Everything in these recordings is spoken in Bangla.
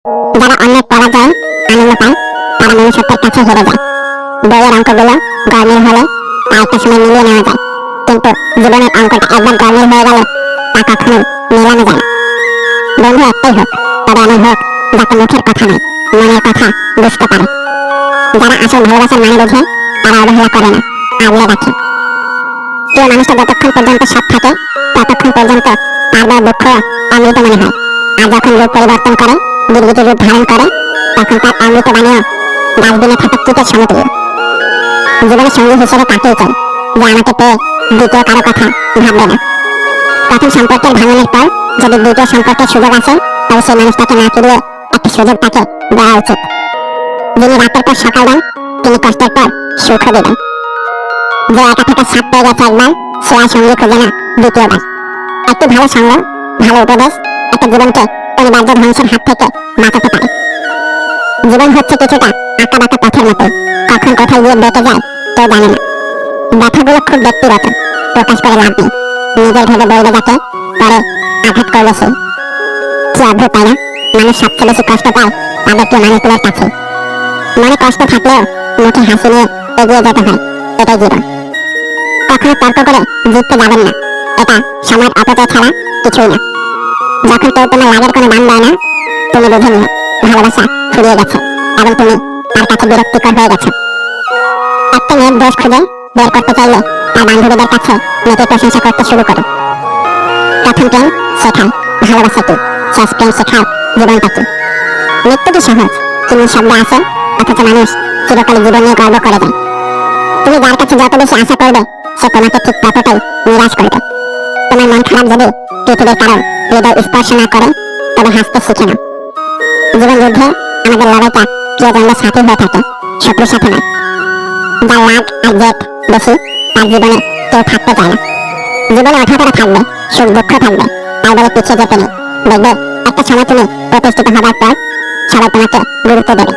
যারা অন্যের পরাজয়ে আনন্দ পায় তারা মনুষ্যত্বের কাছে হেরে যায়। বইয়ের অঙ্কগুলো গরমিল হলে তা একটা সময় মিলিয়ে নেওয়া যায়, কিন্তু জীবনের অঙ্কটা একবার গরমিল হয়ে গেলে তা কখনোই মেলানো যায় না। বন্ধু একটাই হোক, তবে এমন হোক যাতে মুখের কথা নয়, মনের কথা বুঝতে পারে। যারা আসল ভালোবাসার মানে বোঝে তারা অবহেলা করে না, আগলে রাখে। প্রিয় মানুষটা যতক্ষণ পর্যন্ত সৎ থাকে ততক্ষণ পর্যন্ত তার বা দুঃখ অমৃত মনে হয়। আর যখন রূপ পরিবর্তন করে, গিরগিটি রূপ ধারণ করে, তখন তার অমৃত বাণীও ডাস্টবিনে থাকা কীটের সমতুল্য। জীবনের সঙ্গী হিসেবে তাকেই চাই যে আমাকে পেয়ে দ্বিতীয় কারো কথা ভাববে না। প্রথম সম্পর্কের ভাঙনের পর যদি দ্বিতীয় সম্পর্কের সুযোগ আসে, তবে সেই মানুষটাকে না ফিরিয়ে একটা সুযোগ তাকে দেওয়া উচিত। যিনি রাতের পর সকাল দেন, তিনি কষ্টের পর সুখও দেবেন। যে একা থাকার স্বাদ পেয়ে গেছে একবার, সে আর সঙ্গী খোঁজে না দ্বিতীয়বার। একটি ভালো সঙ্গ, ভালো উপদেশ একটা জীবনকে অনিবার্য ধ্বংসের হাত থেকে বাঁচাতে পারে। জীবন হচ্ছে কিছুটা আঁকা বাঁকা পথের মতো, কখন কোথায় গিয়ে বেঁকে যায় কেউ জানে না। ব্যথাগুলো খুব ব্যক্তিগত, প্রকাশ করে লাভ নেই। নিজের ভেবে বলবে যাকে, পরে আঘাত করবে সে। কি অদ্ভুত তাই না? মানুষ সবচেয়ে বেশি কষ্ট পায় তাদের প্রিয় মানুষগুলোর কাছে। মনে কষ্ট থাকলেও মুখে হাসি নিয়ে এগিয়ে যেতে হয়, এটাই জীবন। কখনো তর্ক করে জিততে যাবেন না, এটা সময়ের অপচয় ছাড়া কিছুই না। যখন কেউ তোমার লাগের কোনো দাম দেয় না, তুমি বুঝে নিও ভালোবাসা ফুরিয়ে গেছে এবং তুমি তার কাছে বিরক্তিকর হয়ে গেছো। একটা মেয়ের দোষ খুঁজে বের করতে চাইলে তার বান্ধবীদের কাছে মেয়েকে প্রশংসা করতে শুরু করো। প্রথম প্রেম শেখায় ভালোবাসা কি, শেষ প্রেম শেখায় জীবনটা কি। মৃত্যু কি সহজ, কিন্তু শব্দে আসে, অথচ মানুষ চিরকাল জীবন নিয়ে গর্ব করে যায়। তুমি যার কাছে যত বেশি আশা করবে, সে তোমাকে ঠিক ততটাই নিরাশ করবে। তোমার মন খারাপ যদি পৃথিবীর কারো হৃদয় স্পর্শ না করে, তবে হাসতে শিখে নাও। জীবন যুদ্ধে আমাদের লড়াইটা প্রিয়জনদের সাথে হয়ে থাকে, শত্রুর সাথে নয়। যার রাগ আর জেদ বেশি, তার জীবনে কেউ থাকতে চায় না। জীবনে অঠাকরা থাকবে, সুখ দুঃখ থাকবে, তাই বলে পিছিয়ে যেতে নেই। দেখবে একটা সময় তুমি প্রতিষ্ঠিত হবার পর সবাই তোমাকে গুরুত্ব দেবে।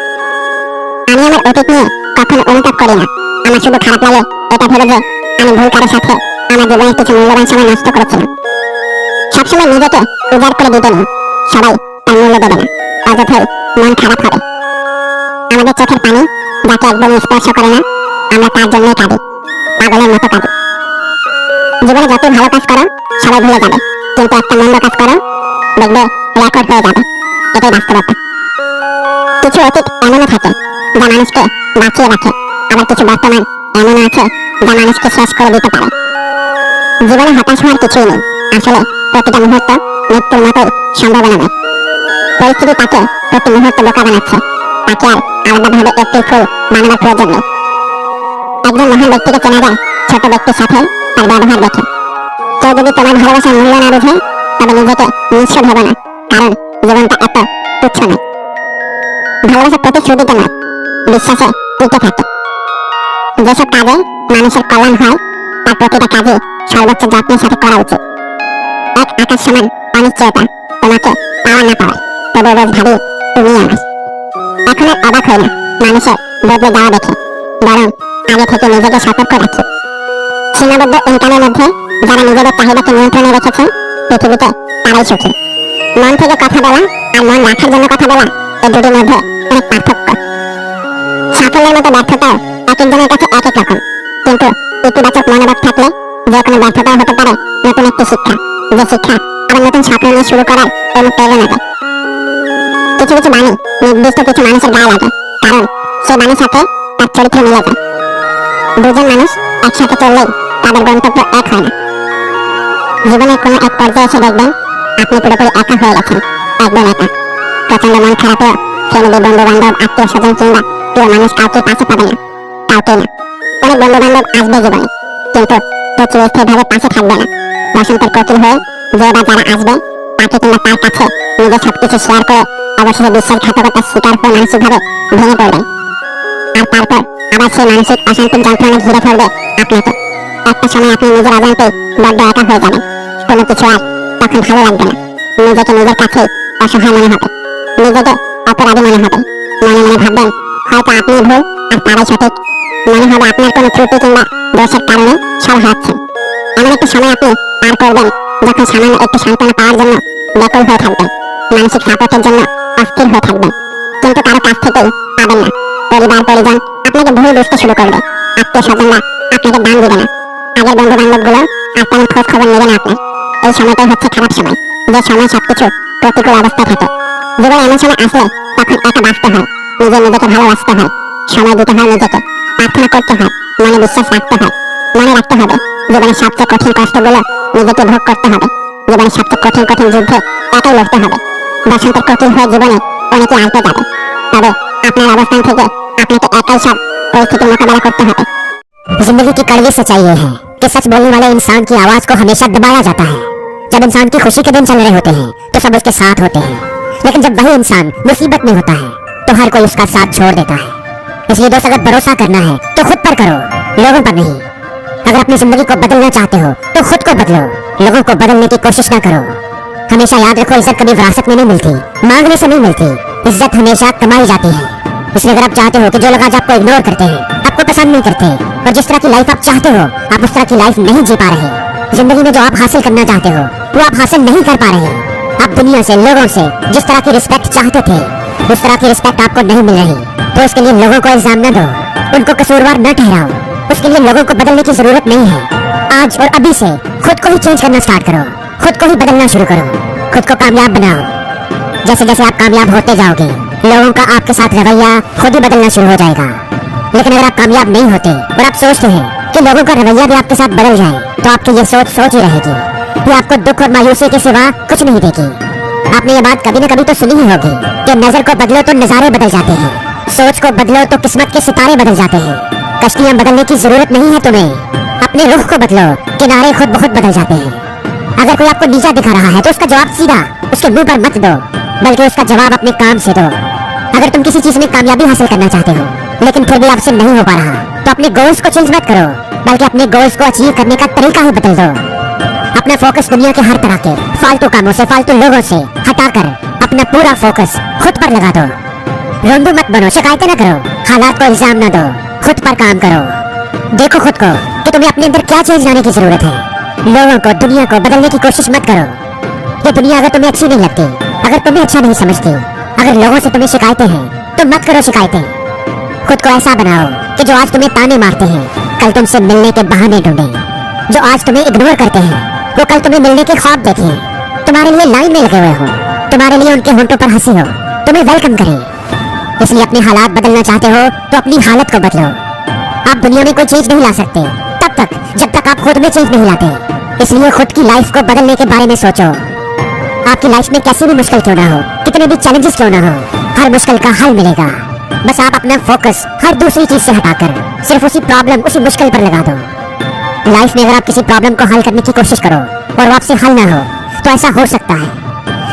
আমি আমার অতীত নিয়ে কখনো অনুতাপ করি না। আমার শুধু খারাপ লাগে এটা ভেবে যে আমি ভুল কারোর সাথে আমার জীবনের কিছু মূল্যবান সময় নষ্ট করেছিলাম। সবসময় নিজেকে উজাড় করে দিতে নেই, সবাই তার মূল্য দেবে না, অযথাই মন খারাপ হবে। আমাদের চোখের পানি যাকে একদম স্পর্শ করে না, আমরা তার জন্যই কাঁদি, পাগলের মতো কাঁদি। জীবনে যতই ভালো কাজ করো সবাই ভুলে যাবে, কিন্তু একটা মন্দ কাজ করো দেখবে রেকর্ড হয়ে যাবে। এটাই বাস্তবতা। কিছু অতীত এমনও থাকে যা মানুষকে বাঁচিয়ে রাখে, আবার কিছু বর্তমান এমন আছে যা মানুষকে শেষ করে দিতে পারে। জীবনে হতাশ হওয়ার কিছুই নেই, আসলে প্রতিটা মুহূর্ত মৃত্যুর মতোই সম্ভাবনাময়। পরিস্থিতি তাকে প্রতি মুহূর্ত বোকা বানাচ্ছে, তাকে আর আলাদাভাবে একটি ফুল বানানোর প্রয়োজন নেই। একজন মহান ব্যক্তিকে চেনা যায় ছোট ব্যক্তির সাথে তার ব্যবহার দেখে। কেউ যদি তোমার ভালোবাসার মূল্য না বুঝে, তবে নিজেকে নিঃস্ব ভেবো না, কারণ জীবনটা এত তুচ্ছ নয়। ভালোবাসা প্রতিশ্রুতিতে নয়, বিশ্বাসে টিকে থাকে। যেসব কাজে মানুষের কল্যাণ হয় তার প্রতিটা কাজে সর্বোচ্চ যত্নের সাথে করা উচিত। এক আকাশ সমান অনিশ্চয়তা তোমাকে পাওয়া না পাওয়ায়, তবে রোজ ভাবি তুমি আমার। এখন আর অবাক হই না মানুষের বদলে যাওয়া দেখে, বরং আগে থেকে নিজেকে সতর্ক রাখি। সীমাবদ্ধ ইনকামের মধ্যে যারা নিজেদের চাহিদাকে নিয়ন্ত্রণে রেখেছে, পৃথিবীতে তারাই সুখী। মন থেকে কথা বলা আর মন রাখার জন্য কথা বলা, এই দুটির মধ্যে অনেক পার্থক্য। সাফল্যের মতো ব্যর্থতাও এক একজনের কাছে এক এক রকম, কিন্তু ইতিবাচক মনোভাব থাকলে যে কোনো ব্যর্থতাও হতে পারে নতুন একটি শিক্ষা, যে শিক্ষা আবার নতুন স্বপ্ন নিয়ে শুরু করার অনুপ্রেরণা দেয়। কিছু কিছু বাণী নির্দিষ্ট কিছু মানুষের গায়ে লাগে, কারণ সেই বাণীর সাথে তার চরিত্র মিলে যায়। দুজন মানুষ একসাথে চললেই তাদের গন্তব্য এক হয় না। জীবনের কোনো এক পর্যায়ে এসে দেখবেন আপনি পুরোপুরি একা হয়ে গেছেন, একদম একা। প্রচন্ড মন খারাপেও ফ্যামিলি, বন্ধু বান্ধব, আত্মীয় স্বজন কিংবা প্রিয় মানুষ কাউকে পাশে পাবে না, কাউকে না। অনেক বন্ধু বান্ধব আসবে জীবনে, কিন্তু কেউ চিরস্থায়ীভাবে পাশে থাকবে না। বসন্তের কোকিল হয়ে যে বা যারা আসবে তাকে কিংবা তার কাছে নিজের সবকিছু শেয়ার করে অবশেষে বিশ্বাসঘাতকতার শিকার হয়ে মানসিকভাবে ভেঙে পড়বেন। আর তারপর আবার সেই মানসিক অশান্তির যন্ত্রণা ঘিরে ফেলবে আপনাকে। একটা সময় আপনি নিজের অজান্তেই বড্ড একা হয়ে যাবেন, কোনো কিছু আর তখন ভালো লাগবে না। নিজেকে নিজের কাছেই অসহায় মনে হবে, নিজেকে অপরাধী মনে হবে। মনে মনে ভাববেন হয়তো আপনি ভুল আর তারাই সঠিক। মনে হবে আপনার কোনো ত্রুটি কিংবা দোষের কারণে সব হারাচ্ছেন। এমন একটা সময় আপনি পার করবেন যখন সামান্য একটু সান্ত্বনা পাওয়ার জন্য ব্যাকুল হয়ে থাকবেন, মানসিক সাপোর্টের জন্য অস্থির হয়ে থাকবেন, কিন্তু কারো কাছ থেকেই পাবেন না। পরিবার পরিজন আপনাকে ভুল বুঝতে শুরু করবে, আত্মীয় স্বজনরা আপনাকে দাম দিবে না, আগের বন্ধু বান্ধব গুলো আর তেমন খোঁজ খবর নেবে না আপনার। এই সময়টাই হচ্ছে খারাপ সময়, যে সময় সবকিছু প্রতিকূল অবস্থায় থাকে। জীবনে এমন সময় আসলে তখন একা বাঁচতে হয়, নিজেকে ভালোবাসতে হয়, সময় দিতে হয় নিজেকে, প্রার্থনা করতে হয়, মনে বিশ্বাস রাখতে হয়। মনে রাখতে হবে জীবনের সবচেয়ে কঠিন কষ্টগুলো নিজেকে ভোগ করতে হবে। জীবনের সবচেয়ে কঠিন যুদ্ধে একাই লড়তে হবে। বসন্তের কোকিল হয়ে জীবনে অনেকে আসতে যাবে, তবে আপনার অবস্থান থেকে আপনাকে एकाई सब परिस्थिति मुकाबला करते हैं। जिंदगी की कड़वी सच्चाई ये है कि सच बोलने वाले इंसान की आवाज को हमेशा दबाया जाता है। जब इंसान की खुशी के दिन चल रहे होते हैं तो सब उसके साथ होते हैं, लेकिन जब वही इंसान मुसीबत में होता है तो हर कोई उसका साथ छोड़ देता है। इसलिए दोस्त, अगर भरोसा करना है तो खुद पर करो, लोगों पर नहीं। अगर अपनी जिंदगी को बदलना चाहते हो तो खुद को बदलो, लोगों को बदलने की कोशिश न करो। हमेशा याद रखो, इज्जत कभी विरासत में नहीं मिलती, मांगने से नहीं मिलती, इज्जत हमेशा कमाई जाती है। इसलिए अगर आप चाहते हो कि जो लोग आज आपको इग्नोर करते हैं, आपको पसंद नहीं करते और जिस तरह की लाइफ आप चाहते हो आप उस तरह की लाइफ नहीं जी पा रहे, जिंदगी में जो आप हासिल करना चाहते हो वो आप हासिल नहीं कर पा रहे, आप दुनिया से, लोगों से जिस तरह की रिस्पेक्ट चाहते थे उस तरह की रिस्पेक्ट आपको नहीं मिल रही, तो उसके लिए लोगों को इल्जाम न दो, उनको कसूरवार न ठहराओ। उसके लिए लोगों को बदलने की जरूरत नहीं है। आज और अभी से खुद को ही चेंज करना स्टार्ट करो, खुद को ही बदलना शुरू करो, खुद को कामयाब बनाओ। जैसे जैसे आप कामयाब होते जाओगे लोगों का आपके साथ रवैया खुद ही बदलना शुरू हो जाएगा। लेकिन अगर आप कामयाब नहीं होते और आप सोचते हैं कि लोगों का रवैया भी आपके साथ बदल जाए, तो आपकी ये सोच ही रहेगी, ये आपको दुख और मायूसी के सिवा कुछ नहीं देगी। आपने ये बात कभी न कभी तो सुनी ही होगी कि नजर को बदलो तो नजारे बदल जाते हैं, सोच को बदलो तो किस्मत के सितारे बदल जाते हैं। कश्तियां बदलने की जरूरत नहीं है तुम्हें, अपने रुख को बदलो, किनारे खुद बहुत बदल जाते हैं। अगर कोई आपको नीचा दिखा रहा है तो उसका जवाब सीधा उसके मुंह पर मत दो, बल्कि उसका जवाब अपने काम से दो। अगर तुम किसी चीज में कामयाबी हासिल करना चाहते हो लेकिन फिर भी आपसे नहीं हो पा रहा, तो अपने गोल्स को चेंज मत करो, बल्कि अपने गोल्स को अचीव करने का तरीका ही बदल दो। अपना फोकस दुनिया के हर तरह के फालतू कामों से, फालतू लोगों से हटाकर अपना पूरा फोकस खुद पर लगा दो। रोंदू मत बनो, शिकायतें न करो, हालात को इल्जाम न दो, खुद पर काम करो। देखो खुद को कि तुम्हें अपने अंदर क्या चेंज लाने की जरूरत है। लोगों को, दुनिया को बदलने की कोशिश मत करो। ये दुनिया अगर तुम्हें अच्छी नहीं लगती, अगर तुम्हें अच्छा नहीं समझती, अगर लोगों से तुम्हें शिकायतें हैं तो मत करो शिकायतें। खुद को ऐसा बनाओ कि जो आज तुम्हें ताने मारते हैं कल तुमसे मिलने के बहाने ढूंढे, जो आज तुम्हें इग्नोर करते हैं वो कल तुम्हें मिलने के ख्वाब देखें, तुम्हारे लिए लाइन में लगे हुए हो, तुम्हारे लिए उनके होंठों पर हंसी हो, तुम्हें वेलकम करें। इसलिए अपने हालात बदलना चाहते हो तो अपनी हालत को बदलो। आप दुनिया में कोई चेंज नहीं ला सकते तब तक जब तक आप खुद में चेंज नहीं लाते। इसलिए खुद की लाइफ को बदलने के बारे में सोचो। आपकी लाइफ में कैसी भी मुश्किल क्यों ना हो, कितने भी चैलेंजेस क्यों ना हो, हर मुश्किल का हल मिलेगा। बस आप अपना फोकस हर दूसरी चीज से हटाकर सिर्फ उसी प्रॉब्लम, उसी मुश्किल पर लगा दो। लाइफ में अगर आप किसी प्रॉब्लम को हल करने की कोशिश करो और वो आपसे हल ना हो तो ऐसा हो सकता है,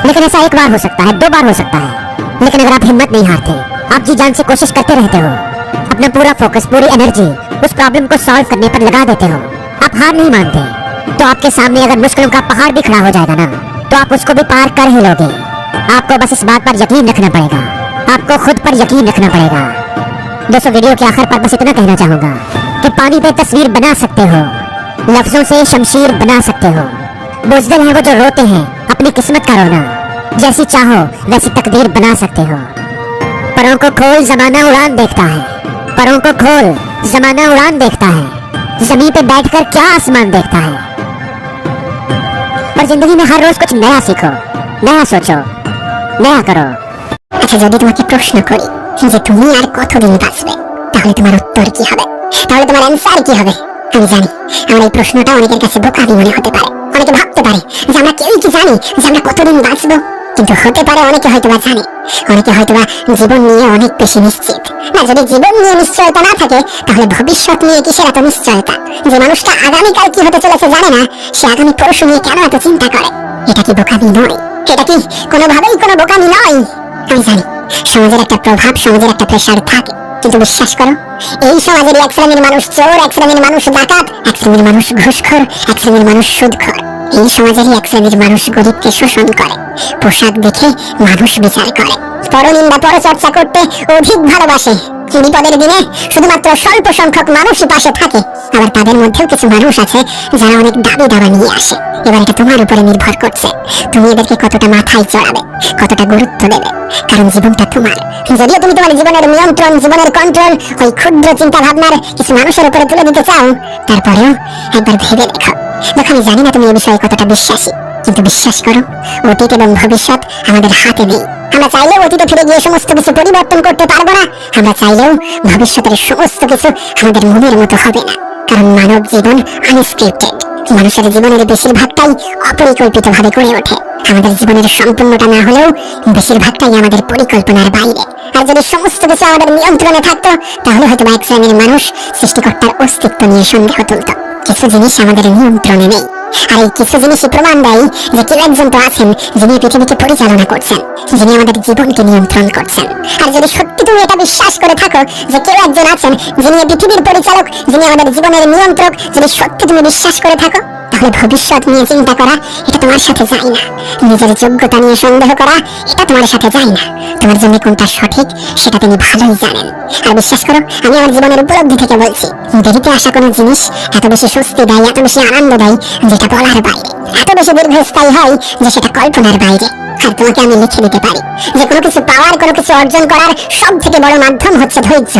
लेकिन ऐसा एक बार हो सकता है, 2 बार हो सकता है। लेकिन अगर आप हिम्मत नहीं हारते, आप जी जान से कोशिश करते रहते हो, अपना पूरा फोकस, पूरी एनर्जी उस प्रॉब्लम को सॉल्व करने पर लगा देते हो, आप हार नहीं मानते, तो आपके सामने अगर मुश्किलों का पहाड़ भी खड़ा हो जाएगा ना, तो आप उसको भी पार कर ही लोगे। आपको बस इस बात पर यकीन रखना पड़ेगा, आपको खुद पर यकीन रखना पड़ेगा। दोस्तों, वीडियो के आखिर पर बस इतना कहना चाहूंगा कि पानी पे तस्वीर बना सकते हो, लफ्जों से शमशीर बना सकते हो। बुज़दिल है वो जो रोते हैं अपनी किस्मत का रोना, जैसी चाहो वैसी तकदीर बना सकते हो। परों को खोल जमाना उड़ान देखता है, परों को खोल जमाना उड़ान देखता है, जमीन पे बैठकर क्या आसमान देखता है। और जिंदगी में हर रोज कुछ नया सीखो, नया सोचो, नया करो। আচ্ছা, যদি তোমাকে প্রশ্ন করি যে তুমি আর কতদিন বাঁচবে, তাহলে তোমার উত্তর কি হবে? তাহলে তোমার অ্যানসার কি হবে? আমি জানি আমার এই প্রশ্নটা অনেকের কাছে বোকামি মনে হতে পারে, অনেকে ভাবতে পারে যে আমরা কেউই কি জানি যে আমরা কতদিন বাঁচবো। কিন্তু হতে পারে অনেকে হয়তোবা জানে, অনেকে হয়তোবা জীবন নিয়ে অনেক বেশি নিশ্চিত। না, যদি জীবন নিয়ে নিশ্চয়তা না থাকে তাহলে ভবিষ্যৎ নিয়ে কিসের এত নিশ্চয়তা? যে মানুষটা আগামীকাল কি হতে চলেছে জানে না, সে আগামী পরশু নিয়ে কেন এত চিন্তা করে? এটা কি বোকামি নয়? এটা কি কোনোভাবেই কোনো বোকামি নয়? আমি জানি সমাজের একটা প্রভাব, সমাজের একটা প্রেশার থাকে, কিন্তু বিশ্বাস করো এই সমাজের এক শ্রেণীর মানুষ চোর, এক শ্রেণীর মানুষ ডাকাত, এক শ্রেণীর মানুষ ঘুষখোর, এক শ্রেণীর মানুষ সুদখোর। এই সমাজেরই এক শ্রেণীর মানুষ গরিবকে শোষণ করে, পোশাক দেখে মানুষ বিচার করে, পরনিন্দা পরচর্চা করতে অধিক ভালোবাসে, বিপদের দিনে শুধুমাত্র স্বল্প সংখ্যক মানুষই পাশে থাকে, আবার তাদের মধ্যেও কিছু মানুষ আছে যারা অনেক দাবি দাবা নিয়ে আসে। এবার এটা তোমার উপরে নির্ভর করছে, তুমি এদেরকে কতটা মাথায় চড়াবে, কতটা গুরুত্ব দেবে। কারণ জীবনটা তোমার। যদিও তুমি তোমার জীবনের নিয়ন্ত্রণ, জীবনের কন্ট্রোল ওই ক্ষুদ্র চিন্তা ভাবনার কিছু মানুষের উপরে তুলে দিতে চাও, তারপরেও একবার ভেবে দেখো। দেখো, আমি জানি না তুমি এই বিষয়ে কতটা বিশ্বাসী, কিন্তু বিশ্বাস করো, অতীত এবং ভবিষ্যৎ আমাদের হাতে নেই। আমরা চাইলেও অতীতে ফিরে গিয়ে সমস্ত কিছু পরিবর্তন করতে পারবো না, আমরা চাইলেও ভবিষ্যতের সমস্ত কিছু আমাদের মনের মতো হবে না। কারণ মানব জীবন আনস্ক্রিপ্টেড। মানুষের জীবনের বেশিরভাগটাই অপরিকল্পিতভাবে গড়ে ওঠে। আমাদের জীবনের সম্পূর্ণটা না হলেও বেশিরভাগটাই আমাদের পরিকল্পনার বাইরে। আর যদি সমস্ত কিছু আমাদের নিয়ন্ত্রণে থাকতো, তাহলে হয়তো এক শ্রেণীর মানুষ সৃষ্টিকর্তার অস্তিত্ব নিয়ে সন্দেহ তুলত। কিছু জিনিস আমাদের নিয়ন্ত্রণে নেই, আর এই কিছু জিনিসই প্রমাণ দেয় যে কেউ একজন তো আছেন যিনি পৃথিবীকে পরিচালনা করছেন, যিনি আমাদের জীবনকে নিয়ন্ত্রণ করছেন। আর যদি সত্যি তুমি এটা বিশ্বাস করে থাকো যে কেউ একজন আছেন যিনি এই পৃথিবীর পরিচালক, যিনি আমাদের জীবনের নিয়ন্ত্রক, যদি সত্যি তুমি বিশ্বাস করে থাকো, তাহলে ভবিষ্যৎ নিয়ে চিন্তা করা এটা তোমার সাথে যায় না। নিজের যোগ্যতা নিয়ে সন্দেহ করা এটা তোমার সাথে যায় না। তোমার জন্য কোনটা সঠিক সেটা তিনি ভালোই জানেন। আর বিশ্বাস করো, আমি আমার জীবনের উপলব্ধি থেকে বলছি, দেরিতে আসা কোনো জিনিস এত বেশি স্বস্তি দেয়, এত বেশি আনন্দ দেয় যেটা বলার বাইরে, এত বেশি দীর্ঘস্থায়ী হয় যে সেটা কল্পনার বাইরে। আর তোমাকে আমি লিখে দিতে পারি যে কোনো কিছু পাওয়ার, কোনো কিছু অর্জন করার সব থেকে বড় মাধ্যম হচ্ছে ধৈর্য।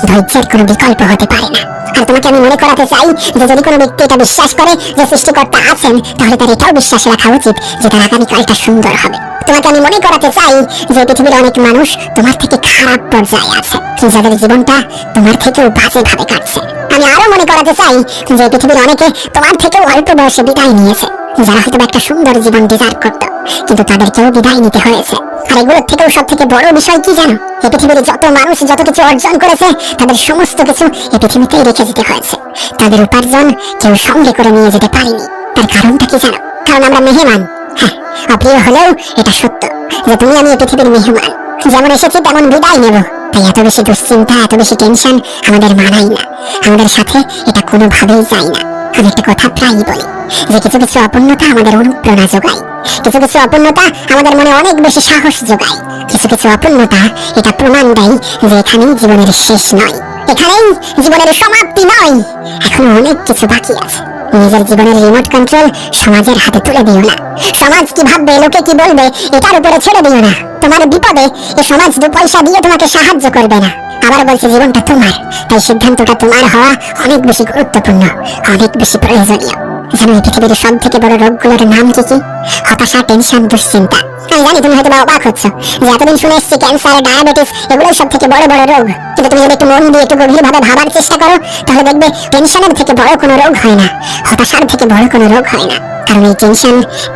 ধৈর্যের কোনো বিকল্প হতে পারে না। আর তোমাকে আমি মনে করাতে চাই যে যদি কোনো ব্যক্তি এটা বিশ্বাস করে যে সৃষ্টিকর্তা আছেন, তাহলে তার এটাও বিশ্বাস রাখা উচিত যে তার আগামীকালটা সুন্দর হবে। তোমাকে আমি মনে করাতে চাই যে পৃথিবীর অনেক মানুষ তোমার থেকে খারাপ পর্যায়ে আছে, যাদের জীবনটা তোমার থেকেও বাজেভাবে কাটছে। আমি আরো মনে করাতে চাই যে পৃথিবীর অনেকে তোমার থেকেও অল্প বয়সে বিদায় নিয়েছে, যারা হয়তো একটা সুন্দর জীবন ডিজার্ভ করতো, কিন্তু তাদেরকেও বিদায় নিতে হয়েছে। আর এগুলোর থেকেও সব থেকে বড় বিষয় কি জানো? এই পৃথিবীর যত মানুষ যত কিছু অর্জন করেছে, তাদের সমস্ত কিছু এই পৃথিবীতেই রেখে যেতে হয়েছে। তাদের উপার্জন কেউ সঙ্গে করে নিয়ে যেতে পারেনি। তার কারণটা কি জানো? কারণ আমরা মেহমান। হ্যাঁ, অপ্রিয় হলেও এটা সত্য যে তুমি আমি এই পৃথিবীর মেহমান। যেমন এসেছি তেমন বিদায় নেব। তাই এত বেশি দুশ্চিন্তা, এত বেশি টেনশন আমাদের মানাই না, আমাদের সাথে এটা কোনোভাবেই যায় না। আমি একটা কথা প্রায়ই বলি যে কিছু কিছু অপূর্ণতা আমাদের অনুপ্রেরণা যোগায়, কিছু কিছু অপূর্ণতা আমাদের মনে অনেক বেশি সাহস যোগায়, কিছু কিছু অপূর্ণতা এটা প্রমাণ দেয় যে এখানেই জীবনের শেষ নয়, এখানেই জীবনের সমাপ্তি নয়, এখনো অনেক কিছু বাকি আছে। নিজের জীবনের রিমোট কন্ট্রোল সমাজের হাতে তুলে দিও না। সমাজ কি ভাববে, লোকে কি বলবে, এটার উপরে ছেড়ে দিও না। তোমার বিপদে এই সমাজ 2 পয়সা দিয়ে তোমাকে সাহায্য করবে না। আবার বলছে জীবনটা তোমার, তাই সিদ্ধান্তটা তোমার হওয়া অনেক বেশি গুরুত্বপূর্ণ, অনেক বেশি প্রয়োজনীয়। জানো এই পৃথিবীর সব থেকে বড় রোগগুলোর নাম কি কি? হতাশা, টেনশন, দুশ্চিন্তা। আমি জানি তুমি হয়তো অবাক হচ্ছ যে এতদিন শুনে এসেছি ক্যান্সার, ডায়াবেটিস এগুলোই সব থেকে বড় বড় রোগ, কিন্তু তুমি যদি একটু মন দিয়ে একটু গভীরভাবে ভাবার চেষ্টা করো, তাহলে দেখবে টেনশনের থেকে বড় কোনো রোগ হয় না, হতাশার থেকে বড় কোনো রোগ হয় না। কারণ এই টেনশন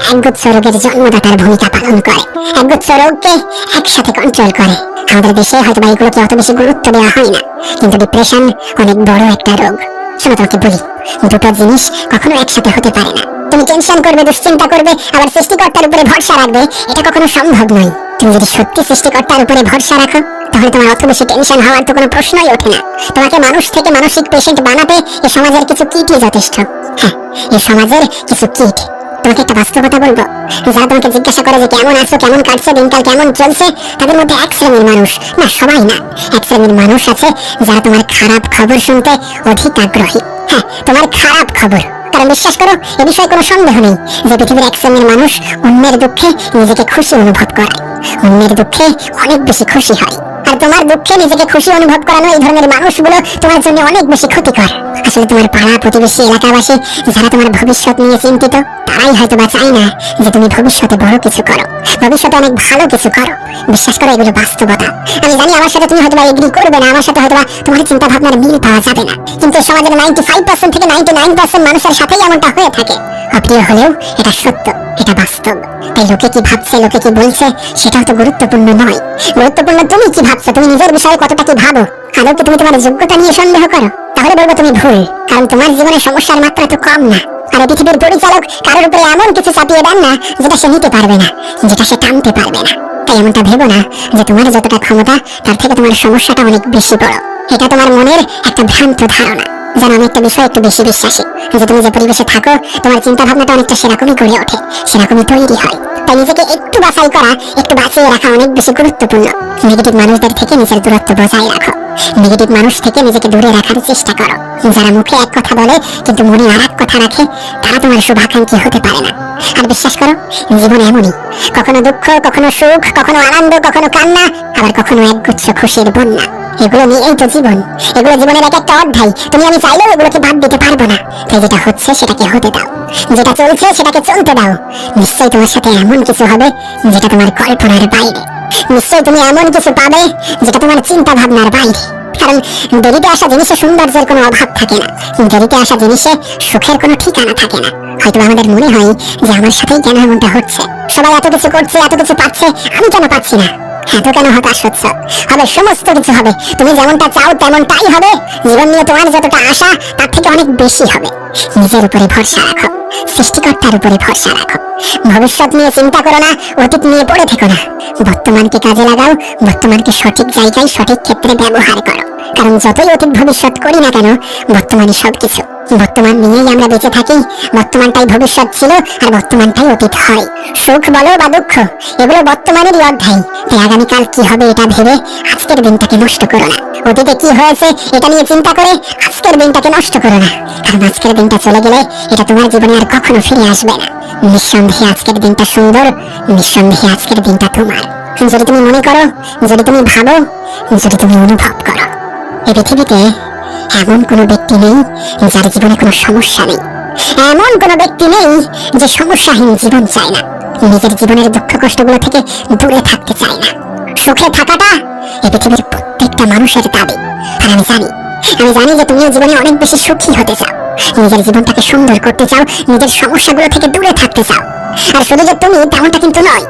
একগুচ্ছ রোগের জন্মদাতার ভূমিকা পালন করে, একগুচ্ছ রোগকে একসাথে কন্ট্রোল করে। আমাদের দেশে হয়তো বা এগুলোকে অত বেশি গুরুত্ব দেওয়া হয় না, কিন্তু ডিপ্রেশন অনেক বড় একটা রোগ। শোনো, তোমাকে বলি, দুটো জিনিস কখনো একসাথে হতে পারে না। তুমি টেনশন করবে, দুশ্চিন্তা করবে, আবার সৃষ্টিকর্তার উপরে ভরসা রাখবে, এটা কখনো সম্ভব নয়। তুমি যদি সত্যি সৃষ্টিকর্তার উপরে ভরসা রাখো, তাহলে তোমার অত বেশি টেনশন হওয়ার তো কোনো প্রশ্নই ওঠে না। তোমাকে মানুষ থেকে মানসিক পেশেন্ট বানাতে এই সমাজের কিছু কিটই যথেষ্ট। হ্যাঁ, এই সমাজের কিছু কিট। তোমাকে একটা বাস্তবতা বলবো, যারা তোমাকে জিজ্ঞাসা করে যে কেমন আছো, কেমন কাটছে দিনকাল, কেমন চলছে, তাদের মধ্যে এক শ্রেণীর মানুষ, না সবাই না, এক শ্রেণীর মানুষ আছে যারা তোমার খারাপ খবর শুনতে অধিক আগ্রহী। হ্যাঁ, তোমার খারাপ খবর। কারণ বিশ্বাস করো, এ বিষয়ে কোনো সন্দেহ নেই যে পৃথিবীর এক শ্রেণীর মানুষ অন্যের দুঃখে নিজেকে খুশি অনুভব করে, অন্যের দুঃখে অনেক বেশি খুশি হয়। আর তোমার দুঃখে নিজেকে খুশি অনুভব করানো এই ধরনের মানুষগুলো তোমার জন্য অনেক বেশি ক্ষতিকর। আসলে তোমার পাড়া প্রতিবেশী, এলাকাবাসী যারা তোমার ভবিষ্যৎ নিয়ে চিন্তিত, তারাই হয়তো বা চায় না যে তুমি ভবিষ্যতে বড় কিছু করো, ভবিষ্যতে অনেক ভালো কিছু করো। বিশ্বাস করো, এগুলো বাস্তবতা। আমি জানি আমার সাথে তুমি হয়তো বা এগ্রি করবে না, আমার সাথে হয়তো বা তোমার চিন্তা ভাবনার মিল পাওয়া যাবে না, কিন্তু সমাজের 95% থেকে 99% মানুষের সাথেই এমনটা হয়ে থাকে। অপ্রিয় হলেও এটা সত্য, এটা বাস্তব। তাই লোকে কি ভাবছে, লোকে কি বলছে, সেটাও তো গুরুত্বপূর্ণ নয়। গুরুত্বপূর্ণ তুমি কি ভাবছো, তুমি নিজের বিষয়ে কতটা কি ভাবো। আদৌ কি তুমি তোমার যোগ্যতা নিয়ে সন্দেহ করো? তাহলে বলবো তুমি ভুল, কারণ তোমার জীবনে সমস্যার মাত্রা তো কম না। আর এই পৃথিবীর পরিচালক কারোর উপরে এমন কিছু চাপিয়ে দেন না যেটা সে নিতে পারবে না, যেটা সে টানতে পারবে না। তাই এমনটা ভেবো না যে তোমার যতটা ক্ষমতা তার থেকে তোমার সমস্যাটা অনেক বেশি বড়। এটা তোমার মনের একটা ভ্রান্ত ধারণা। যেন আমি একটা বিষয় একটু বেশি বিশ্বাসী যে তুমি যে পরিবেশে থাকো, তোমার চিন্তা ভাবনাটা অনেকটা সেরকমই গড়ে ওঠে, সেরকমই তৈরি হয়। তাই নিজেকে একটু বাছাই করা, একটু বাঁচিয়ে রাখা অনেক বেশি গুরুত্বপূর্ণ। নেগেটিভ মানুষদের থেকে নিজের দূরত্ব বজায় রাখো। নেগেটিভ মানুষ থেকে নিজেকে দূরে রাখার চেষ্টা করো। যারা মুখে এক কথা বলে কিন্তু মনে আর এক কথা রাখে, তারা তোমার শুভাকাঙ্ক্ষী হতে পারে না। আর বিশ্বাস করো, জীবন এমনই, কখনো দুঃখ, কখনো সুখ, কখনো আনন্দ, কখনো কান্না, আবার কখনো একগুচ্ছ খুশির বন্যা। এগুলো নিয়েই তো জীবন, এগুলো জীবনের এক একটা অধ্যায়। তুমি আমি চাইলেও এগুলোকে বাদ দিতে পারবো না। তাই যেটা হচ্ছে সেটাকে হতে দাও, যেটা চলছে সেটাকে চলতে দাও। নিশ্চয়ই তোমার সাথে এমন কিছু হবে যেটা তোমার কল্পনার বাইরে। নিশ্চয়ই তুমি এমন কিছু পাবে যেটা তোমার চিন্তা ভাবনার বাইরে। কারণ দেরিতে আসা জিনিসে সৌন্দর্যের কোনো অভাব থাকে না, দেরিতে আসা জিনিসে সুখের কোনো ঠিকানা থাকে না। হয়তো আমাদের মনে হয় যে আমার সাথেই কেন এমনটা হচ্ছে, সবাই এত কিছু করছে, এত কিছু পাচ্ছে, আমি কেন পাচ্ছি না। এত কেন হতাশ হচ্ছ? হবে, সমস্ত কিছু হবে। তুমি যেমনটা চাও তেমনটাই হবে। জীবন নিয়ে তোমার যতটা আশা তার থেকে অনেক বেশি হবে। নিজের উপরে ভরসা রাখো, সৃষ্টিকর্তার উপরে ভরসা রাখো। ভবিষ্যৎ নিয়ে চিন্তা করো না, অতীত নিয়ে পড়ে থেকো না। বর্তমানকে কাজে লাগাও, বর্তমানকে সঠিক জায়গায় সঠিক ক্ষেত্রে ব্যবহার করো। কারণ যতই অতীত ভবিষ্যৎ করি না কেন, বর্তমানই সবকিছু। বর্তমান নিয়েই আমরা বেঁচে থাকি। বর্তমানটাই ভবিষ্যৎ ছিল, আর বর্তমানটাই অতীত হয়। সুখ বলো বা দুঃখ, এগুলো বর্তমানেরই অধ্যায়। তাই আগামীকাল কি হবে এটা ভেবে আজকের দিনটাকে নষ্ট করো না। অতীতে কি হয়েছে এটা নিয়ে চিন্তা করে আজকের দিনটাকে নষ্ট করো না। কারণ আজকের দিনটা চলে গেলে এটা তোমার জীবনে আর কখনো ফিরে আসবে না। নিঃসন্দেহে আজকের দিনটা সুন্দর, নিঃসন্দেহে আজকের দিনটা তোমার। যদি তুমি মনে করো, যদি তুমি ভাবো, যদি তুমি অনুভব করো, এই পৃথিবীতে এমন কোনো ব্যক্তি নেই যার জীবনে কোনো সমস্যা নেই। এমন কোনো ব্যক্তি নেই যে সমস্যাহীন জীবন চায় না, নিজের জীবনের দুঃখ কষ্টগুলো থেকে দূরে থাকতে চায় না। সুখে থাকাটা এই পৃথিবীর প্রত্যেকটা মানুষের দাবি। আর আমি জানি যে তুমিও জীবনে অনেক বেশি সুখী হতে চাও, নিজের জীবনটাকে সুন্দর করতে চাও, নিজের সমস্যাগুলো থেকে দূরে থাকতে চাও। আর শুধু যে তুমি তেমনটা কিন্তু নয়,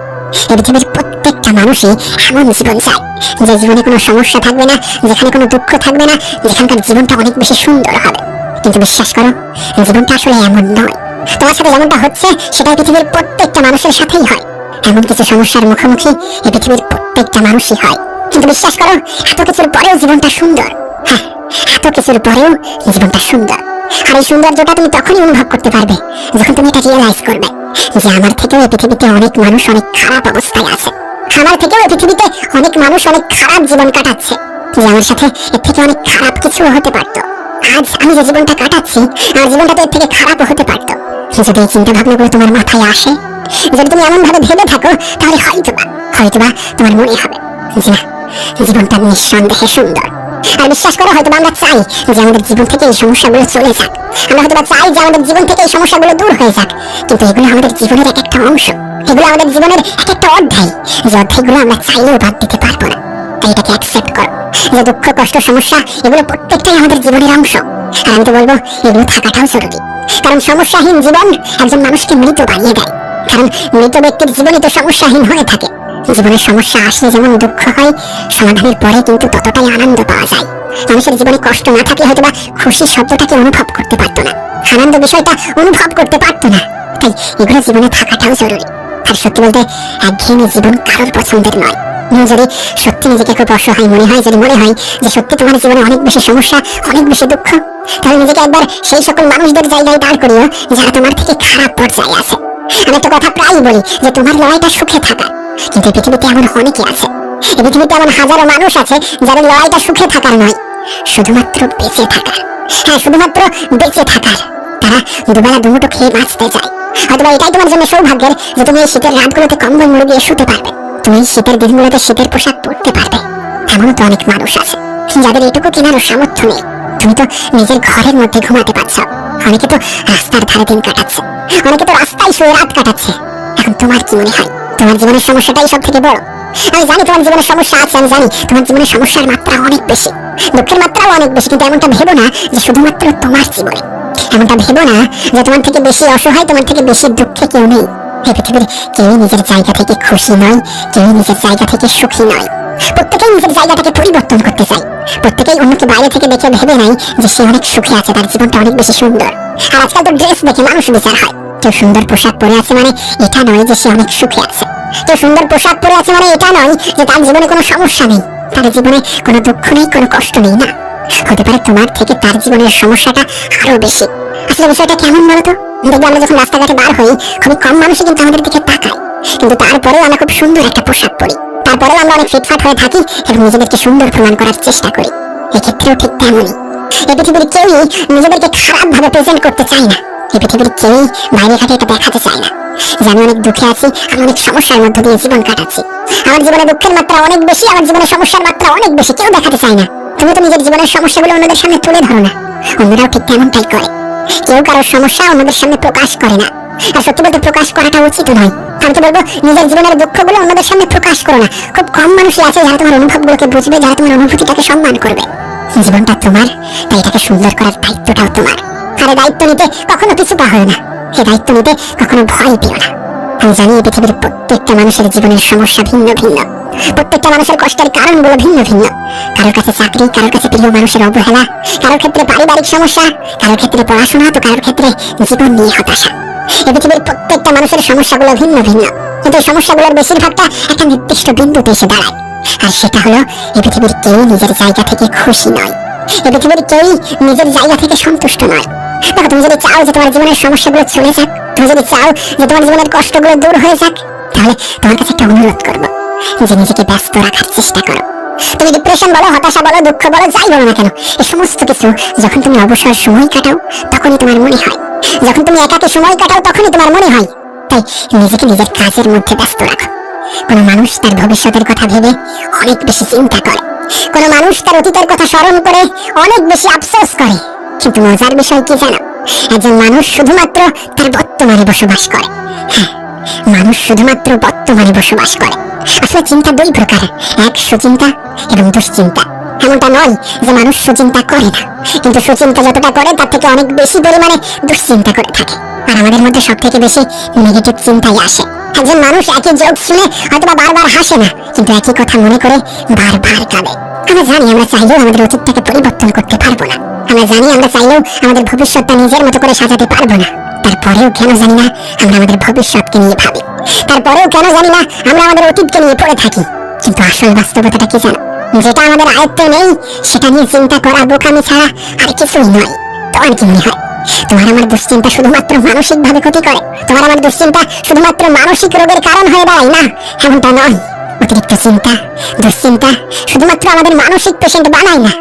এই পৃথিবীর প্রত্যেকটা মানুষই এমন জীবন চায় যে জীবনে কোনো সমস্যা থাকবে না, যেখানে কোনো দুঃখ থাকবে না, যেখানকার জীবনটা অনেক বেশি সুন্দর হবে। কিন্তু বিশ্বাস করো, জীবনটা আসলে এমন নয়। তোমার সাথে যেমনটা হচ্ছে সেটা পৃথিবীর প্রত্যেকটা মানুষের সাথেই হয়। এমন কিছু সমস্যার মুখোমুখি এই পৃথিবীর প্রত্যেকটা মানুষই হয়। কিন্তু বিশ্বাস করো, এত কিছুর পরেও জীবনটা সুন্দর। হ্যাঁ, এত কিছুর পরেও জীবনটা সুন্দর। আর এই সৌন্দর্যটা তুমি তখনই অনুভব করতে পারবে যখন তুমি এটা রিয়েলাইজ করবে যে আমার থেকেও এই পৃথিবীতে অনেক মানুষ অনেক খারাপ অবস্থায় আছে। আমার থেকেও এই পৃথিবীতে অনেক মানুষ অনেক খারাপ জীবন কাটাচ্ছে, যে আমার সাথে এর থেকে অনেক খারাপ কিছু হতে পারতো। আজ আমি যে জীবনটা কাটাচ্ছি, আমার জীবনটা তো এর থেকে খারাপও হতে পারতো। যদি এই চিন্তা ভাবনাগুলো তোমার মাথায় আসে, যদি তুমি এমন ভাবে ভেবে থাকো, তাহলে হয়তোবা তোমার মনে হবে যে না, জীবনটা নিঃসন্দেহে সুন্দর। আর বিশ্বাস করো, হয়তো আমরা চাই যে আমাদের জীবন থেকে এই সমস্যাগুলো চলে যাক, আমরা হয়তো চাই যে আমাদের জীবন থেকে এই সমস্যাগুলো দূর হয়ে যাক। কিন্তু এগুলো আমাদের জীবনের এক একটা অংশ, এগুলো আমাদের জীবনের এক একটা অধ্যায়, যে অধ্যায়গুলো আমরা চাইলেও বাদ দিতে পারবো না। তাই এটাকে অ্যাকসেপ্ট করো যে দুঃখ, কষ্ট, সমস্যা এগুলো প্রত্যেকটাই আমাদের জীবনের অংশ। আর আমি তো বলবো এগুলো থাকাটাও জরুরি। কারণ সমস্যাহীন জীবন একজন মানুষকে মৃত বানিয়ে দেয়। কারণ মৃত ব্যক্তির জীবনই তো সমস্যাহীন হয়ে থাকে। জীবনের সমস্যা আসলে যেমন দুঃখ হয়, সমাধানের পরে কিন্তু ততটাই আনন্দ পাওয়া যায়। মানুষের জীবনে কষ্ট না থাকলে হয়তোবা খুশির শব্দটাকে অনুভব করতে পারতো না, আনন্দ বিষয়টা অনুভব করতে পারতো না। তাই এগুলো জীবনে থাকাটাও জরুরি। আর সত্যি বলতে একঘেয়েমি জীবন কারোর পছন্দের নয়। যদি সত্যি নিজেকে খুব অসহায় মনে হয়, যদি মনে হয় যে সত্যি তোমার জীবনে অনেক বেশি সমস্যা, অনেক বেশি দুঃখ, তাহলে নিজেকে একবার সেই সকল মানুষদের জায়গায় দাঁড় করিও যারা তোমার থেকে খারাপ পর্যায়ে আছে। আমি একটা কথা প্রায়ই বলি যে তোমার লড়াইটা সুখে থাকা, কিন্তু পৃথিবীতে এমন অনেকে আছে, এই পৃথিবীতে এমন হাজারো মানুষ আছে যাদের লড়াইটা সুখে থাকার নয়, শুধুমাত্র বেঁচে থাকার। হ্যাঁ, শুধুমাত্র বেঁচে থাকার। তারা দুবেলা দুমুঠো খেয়ে বাঁচতে চায়। হয়তো এটাই তোমার জন্য সৌভাগ্যের যে তুমি এই শীতের রাতগুলোতে কম্বল মুড়ে দিয়ে শুতে পারবে, তুমি এই শীতের দিনগুলোতে শীতের পোশাক পরতে পারবে। এমনও তো অনেক মানুষ আছে যাদের এটুকু কেনারও সামর্থ্য নেই। তুমি তো নিজের ঘরের মধ্যে ঘুমাতে পারছো, অনেকে তো রাস্তার ধারে দিন কাটাচ্ছে, অনেকে তো রাস্তায় শুয়ে রাত কাটাচ্ছে। এখন তোমার কি মনে হয় তোমার জীবনের সমস্যাটাই সব থেকে বড়? আমি জানি তোমার জীবনের সমস্যা আছে, আমি জানি তোমার জীবনের সমস্যার মাত্রা অনেক বেশি, দুঃখের মাত্রাও অনেক বেশি। কিন্তু এমনটা ভেবো না যে শুধুমাত্র তোমার জীবনে, এমনটা ভেবো না যে তোমার থেকে বেশি অসহায়, তোমার থেকে বেশি দুঃখে কেউ নেই। এই পৃথিবীর কেউই নিজের জায়গা থেকে খুশি নয়, কেউই নিজের জায়গা থেকে সুখী নয়। প্রত্যেকেই নিজের জায়গাটাকে পরিবর্তন করতে চায়। প্রত্যেকেই অন্যকে বাইরে থেকে দেখে ভেবে নাই যে সে অনেক সুখে আছে, তার জীবনটা অনেক বেশি সুন্দর। আর আজকাল তো ড্রেস দেখে মানুষ বিচার হয়। কেউ সুন্দর পোশাক পরে আছে মানে এটা নয় যে সে অনেক সুখে আছে। কেউ সুন্দর পোশাক পরে আছে মানে এটা নয় যে তার জীবনে কোনো সমস্যা নেই, তার জীবনে কোনো দুঃখ নেই, কোনো কষ্ট নেই। না, হতে পারে তোমার থেকে তার জীবনের সমস্যাটা আরো বেশি। আসলে বিষয়টা কেমন বলতো, দেখবে আমরা যখন রাস্তাঘাটে বার হই, খুবই কম মানুষই কিন্তু আমাদের দিকে তাকায়, কিন্তু তারপরেও আমরা খুব সুন্দর একটা পোশাক পরি, তারপরেও আমরা অনেক ফিটফাট হয়ে থাকি এবং নিজেদেরকে সুন্দর প্রমাণ করার চেষ্টা করি। এক্ষেত্রেও ঠিক তেমনই। এই পৃথিবীর কেউই নিজেদেরকে খারাপ ভাবে প্রেজেন্ট করতে চায় না। এই পৃথিবীর কেউই বাইরে ঘাটে এটা দেখাতে চায় না যে আমি অনেক দুঃখে আছি, আমি অনেক সমস্যার মধ্য দিয়ে জীবন কাটাচ্ছি, আমার জীবনে দুঃখের মাত্রা অনেক বেশি, আমার জীবনে সমস্যার মাত্রা অনেক বেশি। কেউ দেখাতে চায় না। তুমি তো নিজের জীবনের সমস্যাগুলো অন্যদের সামনে তুলে ধরো না, অন্যরাও ঠিক তেমনটাই করে। কেউ কারোর সমস্যা অন্যদের সামনে প্রকাশ করে না, আর সত্যি বলতে প্রকাশ করাটা উচিত নয়। আমি তো বলবো নিজের জীবনের দুঃখগুলো অন্যদের সামনে প্রকাশ করো না। খুব কম মানুষই আছে যারা তোমার অনুভবগুলোকে বুঝবে, যারা তোমার অনুভূতিটাকে সম্মান করবে। জীবনটা তোমার, তাই এটাকে সুন্দর করার দায়িত্বটাও তোমার। আর এই দায়িত্ব নিতে কখনো পিছুপা হয় না, এই দায়িত্ব নিতে কখনো ভয় পেও না। আমি জানি এই পৃথিবীর প্রত্যেকটা মানুষের জীবনের সমস্যা ভিন্ন ভিন্ন, প্রত্যেকটা মানুষের কষ্টের কারণগুলো ভিন্ন ভিন্ন। কারোর কাছে চাকরি, কারোর কাছে প্রিয় মানুষের অবহেলা, কারোর ক্ষেত্রে পারিবারিক সমস্যা, কারোর ক্ষেত্রে পড়াশোনা, তো কারোর ক্ষেত্রে জীবন নিয়ে হতাশা। এই পৃথিবীর প্রত্যেকটা মানুষের সমস্যাগুলো ভিন্ন ভিন্ন, কিন্তু এই সমস্যাগুলোর বেশিরভাগটা একটা নির্দিষ্ট বিন্দুতে এসে দাঁড়ায়। আর সেটা হলো এই পৃথিবীর কেউ নিজের জায়গা থেকে খুশি নয়, এই পৃথিবীর কেউই নিজের জায়গা থেকে সন্তুষ্ট নয়। দেখো, তুমি যদি চাও যে তোমার জীবনের সমস্যাগুলো চলে যাক, তুমি যদি চাও যে তোমার জীবনের কষ্টগুলো দূর হয়ে যাক, তাহলে তোমার কাছে একটা অনুরোধ করবো যে নিজেকে ব্যস্ত রাখার চেষ্টা করো। তুমি ডিপ্রেশন বলো, হতাশা বলো, দুঃখ বলো, যাই বলো না কেন, এই সমস্ত কিছু যখন তুমি অবসর সময় কাটাও তখনই তোমার মনে হয়, যখন তুমি একাকী সময় কাটাও তখনই তোমার মনে হয়। তাই নিজেকে নিজের কাজের মধ্যে ব্যস্ত রাখো। কোনো মানুষ তার ভবিষ্যতের কথা ভেবে অনেক বেশি চিন্তা করে, কোনো মানুষ তার অতীতের কথা স্মরণ করে অনেক বেশি আফসোস করে, কিন্তু মজার বিষয় কি জানো? একজন মানুষ শুধুমাত্র তার বর্তমানে বসবাস করে। হ্যাঁ, মানুষ শুধুমাত্র বর্তমানে বসবাস করে। আসলে চিন্তা দুই প্রকার, এক সুচিন্তা এবং দুশ্চিন্তা। এমনটা নয় যে মানুষ সুচিন্তা করে না, কিন্তু সুচিন্তা যতটা করে তার থেকে অনেক বেশি পরিমাণে দুশ্চিন্তা করে থাকে। আর আমাদের মধ্যে সব থেকে বেশি নেগেটিভ চিন্তাই আসে। একজন মানুষ একই জোক শুনে হয়তো বারবার হাসে না, কিন্তু একই কথা মনে করে বারবার কাঁদে। আমরা জানি আমরা চাইলেও আমাদের অতীতটাকে পরিবর্তন করতে পারবো না, আমরা জানি আমরা চাইলেও আমাদের ভবিষ্যৎটা নিজের মতো করে সাজাতে পারবো না। তারপরেও কেন জানি না আমরা আমাদের ভবিষ্যৎকে নিয়ে ভাবি, তারপরেও কেন জানি না আমরা আমাদের অতীতকে নিয়ে পড়ে থাকি। কিন্তু আসল বাস্তবতাটা কি জানো? যেটা আমাদের আয়ত্তে নেই সেটা নিয়ে চিন্তা করা বোকামি ছাড়া আর কিছুই নয়। তোমার কি মনে হয় তোমার আমার দুশ্চিন্তা শুধুমাত্র মানসিক ভাবে ক্ষতি করে? তোমার আমার দুশ্চিন্তা শুধুমাত্র মানসিক রোগের কারণ হয়ে দাঁড়ায় না, এমনটা নয়। অতিরিক্ত চিন্তা, দুশ্চিন্তা শুধুমাত্র আমাদের মানসিক পেশেন্ট বানায় না,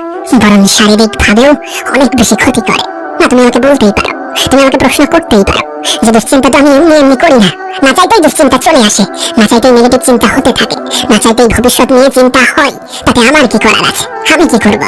বরং শারীরিক ভাবেও অনেক বেশি ক্ষতি করে। না, তুমি আমাকে বলতেই পারো, তুমি আমাকে প্রশ্ন করতেই পারো যে দুশ্চিন্তা তো আমি এমনি এমনি করি না, না চাইতেই দুশ্চিন্তা চলে আসে, না চাইতেই নেগেটিভ চিন্তা হতে থাকে, না চাইতেই ভবিষ্যৎ নিয়ে চিন্তা হয়, তাতে আমার কি করার আছে? আমি কি করবো?